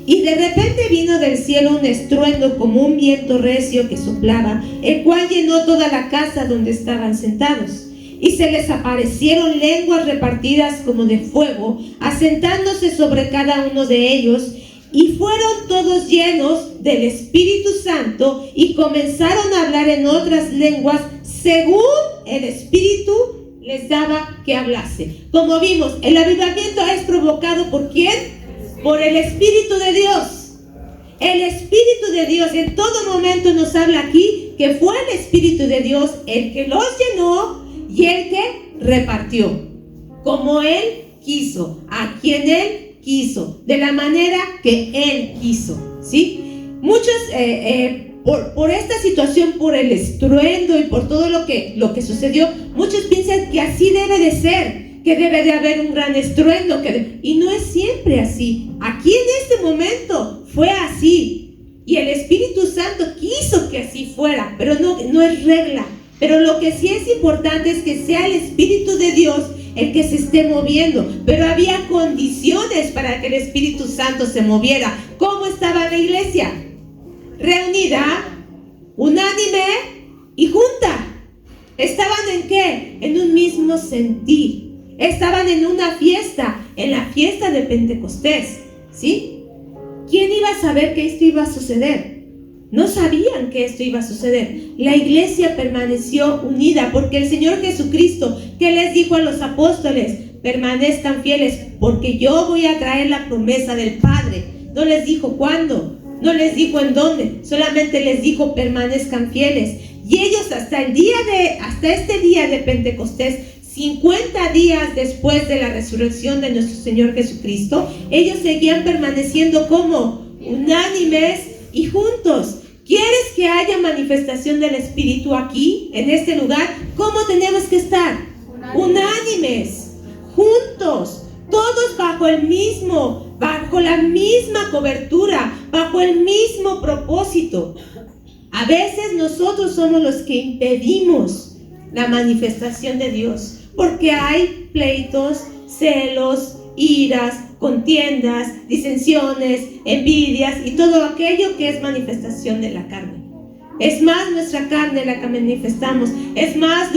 Y de repente vino del cielo un estruendo como un viento recio que soplaba, el cual llenó toda la casa donde estaban sentados. Y se les aparecieron lenguas repartidas como de fuego, asentándose sobre cada uno de ellos, y fueron todos llenos del Espíritu Santo y comenzaron a hablar en otras lenguas según el Espíritu les daba que hablase. Como vimos, el avivamiento es provocado ¿por quién? Por el Espíritu de Dios. El Espíritu de Dios en todo momento nos habla aquí que fue el Espíritu de Dios el que los llenó y el que repartió, como Él quiso, a quien Él quiso, de la manera que Él quiso, ¿sí? Muchos, por esta situación, por el estruendo y por todo lo que sucedió, muchos piensan que así debe de ser, que debe de haber un gran estruendo, y no es siempre así. Aquí en este momento fue así, y el Espíritu Santo quiso que así fuera, pero no es regla. Pero lo que sí es importante es que sea el Espíritu de Dios el que se esté moviendo. Pero había condiciones para que el Espíritu Santo se moviera. ¿Cómo estaba la iglesia? Reunida, unánime y junta. ¿Estaban en qué? En un mismo sentir. Estaban en una fiesta, en la fiesta de Pentecostés, ¿sí? ¿Quién iba a saber que esto iba a suceder? No sabían que esto iba a suceder. La iglesia permaneció unida porque el Señor Jesucristo, que les dijo a los apóstoles: permanezcan fieles porque yo voy a traer la promesa del Padre. No les dijo cuándo, no les dijo en dónde, solamente les dijo permanezcan fieles. Y ellos hasta este día de Pentecostés, 50 días después de la resurrección de nuestro Señor Jesucristo, ellos seguían permaneciendo como unánimes y juntos. ¿Quieres que haya manifestación del Espíritu aquí, en este lugar? ¿Cómo tenemos que estar? Unánimes, juntos, todos bajo la misma cobertura, bajo el mismo propósito. A veces nosotros somos los que impedimos la manifestación de Dios, porque hay pleitos, celos, iras, contiendas, disensiones, envidias y todo aquello que es manifestación de la carne. Es más nuestra carne la que manifestamos, es más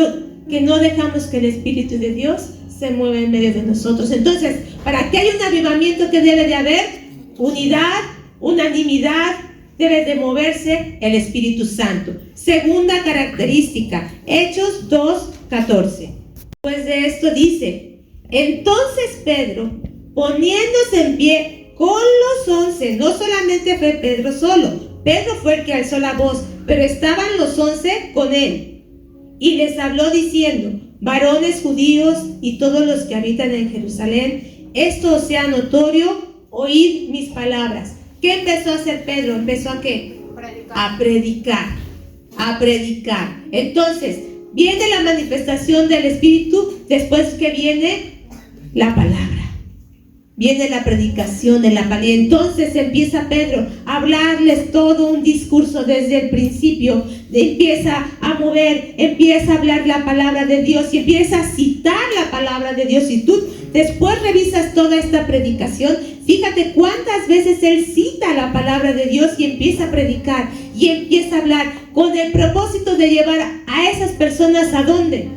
que no dejamos que el Espíritu de Dios se mueva en medio de nosotros. Entonces, para que haya un avivamiento, ¿qué debe de haber? Unidad, unanimidad, debe de moverse el Espíritu Santo. Segunda característica, Hechos 2:14. Después de esto dice: entonces Pedro, poniéndose en pie con los 11, no solamente fue Pedro solo, Pedro fue el que alzó la voz, pero estaban los 11 con él, y les habló diciendo: varones judíos y todos los que habitan en Jerusalén, esto os sea notorio, oíd mis palabras. ¿Qué empezó a hacer Pedro? ¿Empezó a qué? A predicar. A predicar. Entonces, viene la manifestación del Espíritu, después que viene la palabra. Viene la predicación de la palabra. Y entonces empieza Pedro a hablarles todo un discurso desde el principio. Empieza a mover, empieza a hablar la palabra de Dios y empieza a citar la palabra de Dios. Y tú después revisas toda esta predicación, fíjate cuántas veces él cita la palabra de Dios y empieza a predicar y empieza a hablar con el propósito de llevar a esas personas ¿a dónde?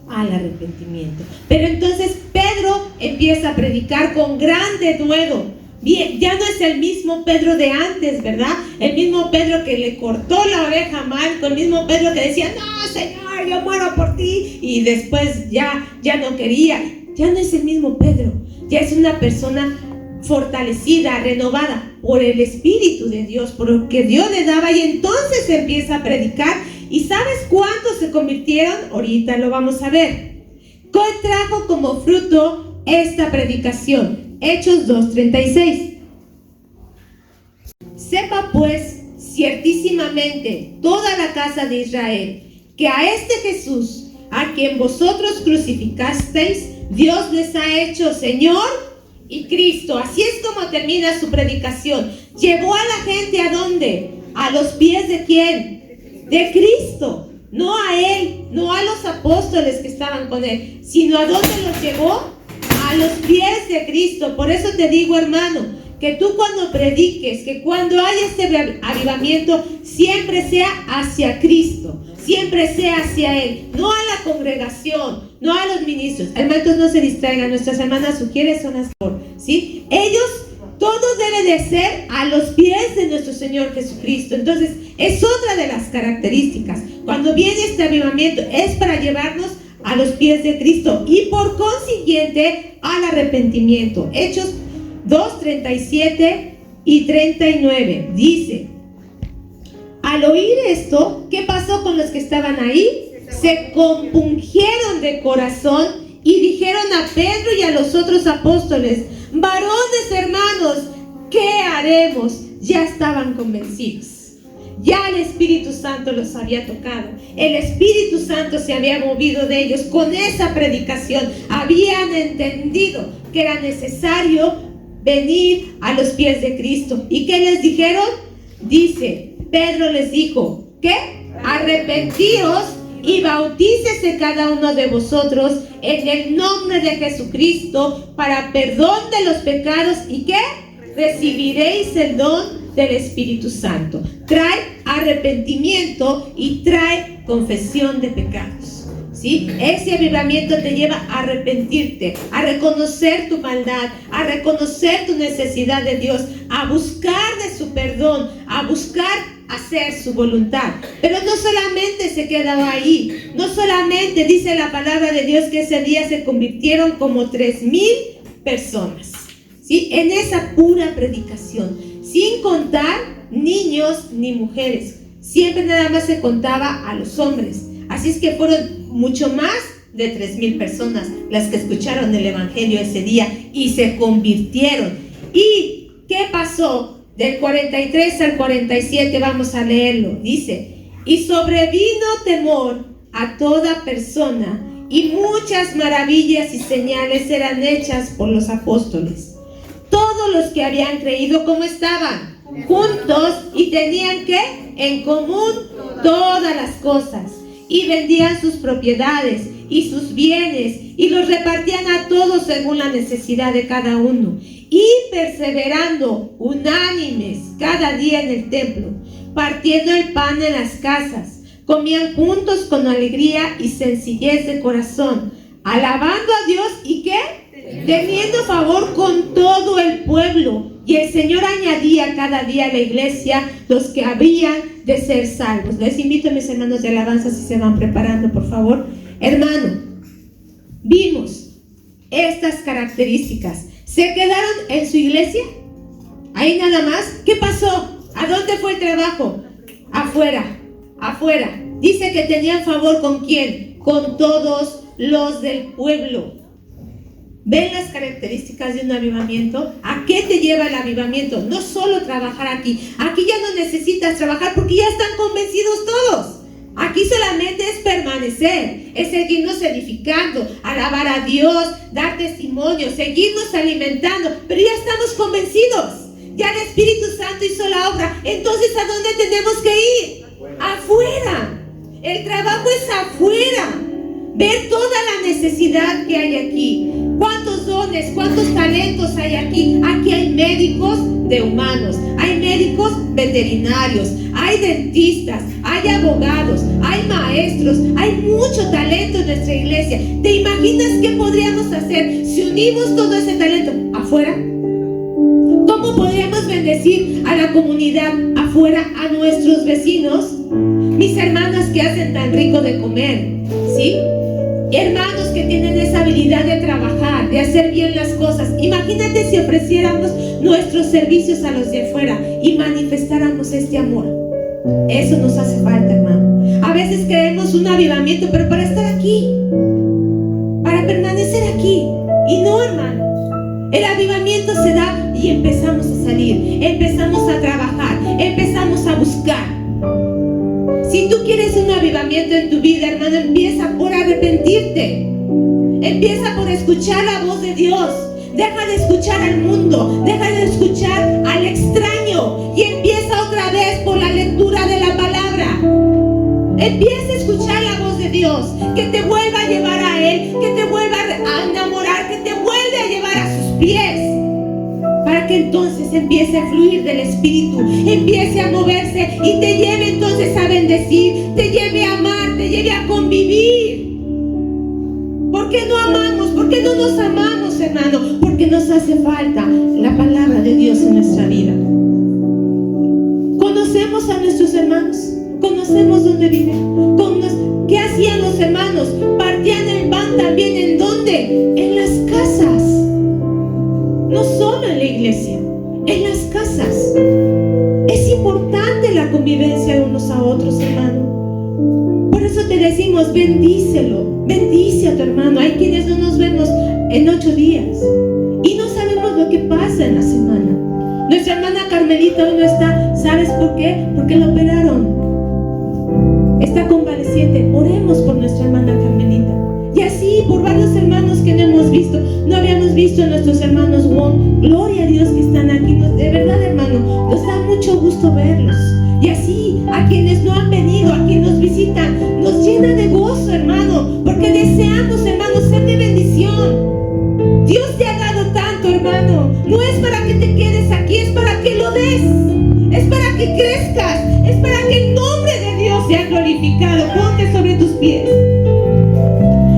Al arrepentimiento. Pero entonces Pedro empieza a predicar con gran denuedo. Bien, ya no es el mismo Pedro de antes, ¿verdad? El mismo Pedro que le cortó la oreja a Marco, el mismo Pedro que decía: no, Señor, yo muero por ti, y después ya no quería. Ya no es el mismo Pedro, ya es una persona fortalecida, renovada por el Espíritu de Dios, por lo que Dios le daba, y entonces empieza a predicar. ¿Y sabes cuántos se convirtieron? Ahorita lo vamos a ver. ¿Qué trajo como fruto esta predicación? Hechos 2:36. Sepa pues ciertísimamente toda la casa de Israel que a este Jesús, a quien vosotros crucificasteis, Dios les ha hecho Señor y Cristo. Así es como termina su predicación. Llevó a la gente ¿a dónde? A los pies de ¿quién? De Cristo. No a él, no a los apóstoles que estaban con él, sino ¿a dónde los llevó? A los pies de Cristo. Por eso te digo, hermano, que tú cuando prediques, que cuando haya este avivamiento, siempre sea hacia Cristo, siempre sea hacia Él, no a la congregación, no a los ministros. Hermanos, no se distraigan, nuestras hermanas Ujieres son las por, ¿sí? Ellos, todo debe de ser a los pies de nuestro Señor Jesucristo. Entonces, es otra de las características. Cuando viene este avivamiento, es para llevarnos a los pies de Cristo y por consiguiente al arrepentimiento. Hechos 2:37 y 39 dice: al oír esto, ¿qué pasó con los que estaban ahí? Se compungieron de corazón y dijeron a Pedro y a los otros apóstoles: varones hermanos, ¿qué haremos? Ya estaban convencidos. Ya el Espíritu Santo los había tocado. El Espíritu Santo se había movido de ellos con esa predicación. Habían entendido que era necesario venir a los pies de Cristo. ¿Y qué les dijeron? Dice, Pedro les dijo, ¿qué? Arrepentíos y bautícese cada uno de vosotros en el nombre de Jesucristo para perdón de los pecados. ¿Y qué? Recibiréis el don del Espíritu Santo. Trae arrepentimiento y trae confesión de pecados, ¿sí? Ese avivamiento te lleva a arrepentirte, a reconocer tu maldad, a reconocer tu necesidad de Dios, a buscar de su perdón, a buscar hacer su voluntad. Pero no solamente se quedaba ahí, no solamente dice la palabra de Dios que ese día se convirtieron como 3,000 personas, ¿sí? En esa pura predicación, sin contar niños ni mujeres. Siempre nada más se contaba a los hombres. Así es que fueron mucho más de 3,000 personas las que escucharon el evangelio ese día y se convirtieron. ¿Y qué pasó? Del 43 al 47 vamos a leerlo. Dice: y sobrevino temor a toda persona, y muchas maravillas y señales eran hechas por los apóstoles. Todos los que habían creído, ¿cómo estaban? Juntos, y tenían ¿qué? En común todas las cosas, y vendían sus propiedades y sus bienes y los repartían a todos según la necesidad de cada uno, y perseverando unánimes cada día en el templo, partiendo el pan en las casas, Comían juntos con alegría y sencillez de corazón, alabando a Dios y ¿qué? Teniendo favor con todo el pueblo. Y el Señor añadía cada día a la iglesia los que habían de ser salvos. Les invito a mis hermanos de alabanza si se van preparando, por favor. Hermano, vimos estas características. ¿Se quedaron en su iglesia? Ahí nada más. ¿Qué pasó? ¿A dónde fue el trabajo? Afuera. Dice que tenían favor ¿con quién? Con todos los del pueblo. ¿Ven las características de un avivamiento? ¿A qué te lleva el avivamiento? No solo trabajar aquí. Aquí ya no necesitas trabajar porque ya están convencidos todos. Aquí solamente es permanecer, es seguirnos edificando, alabar a Dios, dar testimonio, seguirnos alimentando. Pero ya estamos convencidos. Ya el Espíritu Santo hizo la obra. Entonces, ¿a dónde tenemos que ir? Afuera. El trabajo es afuera. Ver toda la necesidad que hay aquí. ¿Cuántos dones, cuántos talentos hay aquí? Aquí hay médicos de humanos, hay médicos veterinarios, hay dentistas, hay abogados, hay maestros, hay mucho talento en nuestra iglesia. ¿Te imaginas qué podríamos hacer si unimos todo ese talento afuera? ¿Cómo podríamos bendecir a la comunidad afuera, a nuestros vecinos? Mis hermanas que hacen tan rico de comer, ¿sí? Hermanos que tienen esa habilidad de trabajar, de hacer bien las cosas. Imagínate si ofreciéramos nuestros servicios a los de afuera y manifestáramos este amor. Eso nos hace falta, hermano. A veces queremos un avivamiento, pero para estar aquí, para permanecer aquí. Y no, hermano. El avivamiento se da y empezamos a salir, empezamos a trabajar, empezamos a buscar. Si tú quieres un avivamiento en tu vida, hermano, empieza por arrepentirte. Empieza por escuchar la voz de Dios. Deja de escuchar al mundo, deja de escuchar al extraño y empieza otra vez por la lectura de la palabra. Empieza a escuchar la voz de Dios, que te vuelva a llevar a Él, que te vuelva a enamorar, que te vuelva a llevar a sus pies. Para que entonces empiece a fluir del Espíritu, empiece a moverse y te lleve entonces a bendecir, te lleve a amar, te lleve a convivir. ¿Por qué no amamos? ¿Por qué no nos amamos, hermano? Porque nos hace falta la palabra de Dios en nuestra vida. Conocemos a nuestros hermanos, conocemos dónde viven, ¿qué hacían los hermanos? Partían el pan también, ¿en dónde? En las casas. No solo en la iglesia, en las casas. Es importante la convivencia de unos a otros, hermano. Por eso te decimos, bendícelo, bendice a tu hermano. Hay quienes no nos vemos en 8 días y no sabemos lo que pasa en la semana. Nuestra hermana Carmelita hoy no está, ¿sabes por qué? Porque la operaron. Está convaleciente. Oremos por nuestra hermana Carmelita. Y así por varios hermanos que no hemos visto. No habíamos visto a nuestros hermanos Wong. Gloria a Dios que están aquí. De verdad, hermano, nos da mucho gusto verlos. Y así a quienes no han venido, a quienes nos visitan, nos llena de gozo, hermano, porque deseamos, hermano, ser de bendición. Dios te ha dado tanto, hermano. No es para que te quedes aquí, es para que lo des. Es para que crezcas. Es para que el nombre de Dios sea glorificado. Ponte sobre tus pies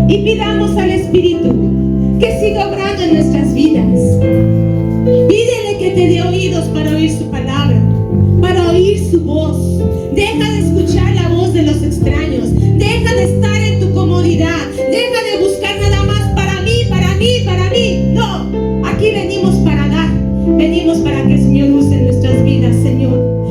y pidamos al Espíritu que siga obrando en nuestras vidas. Pídele que te dé oídos para oír su palabra, para oír su voz. Deja de escuchar la voz de los extraños. Deja de estar en tu comodidad. Deja de buscar nada más para mí, para mí, para mí. No, aquí venimos para dar. Venimos para que el Señor use nuestras vidas, Señor.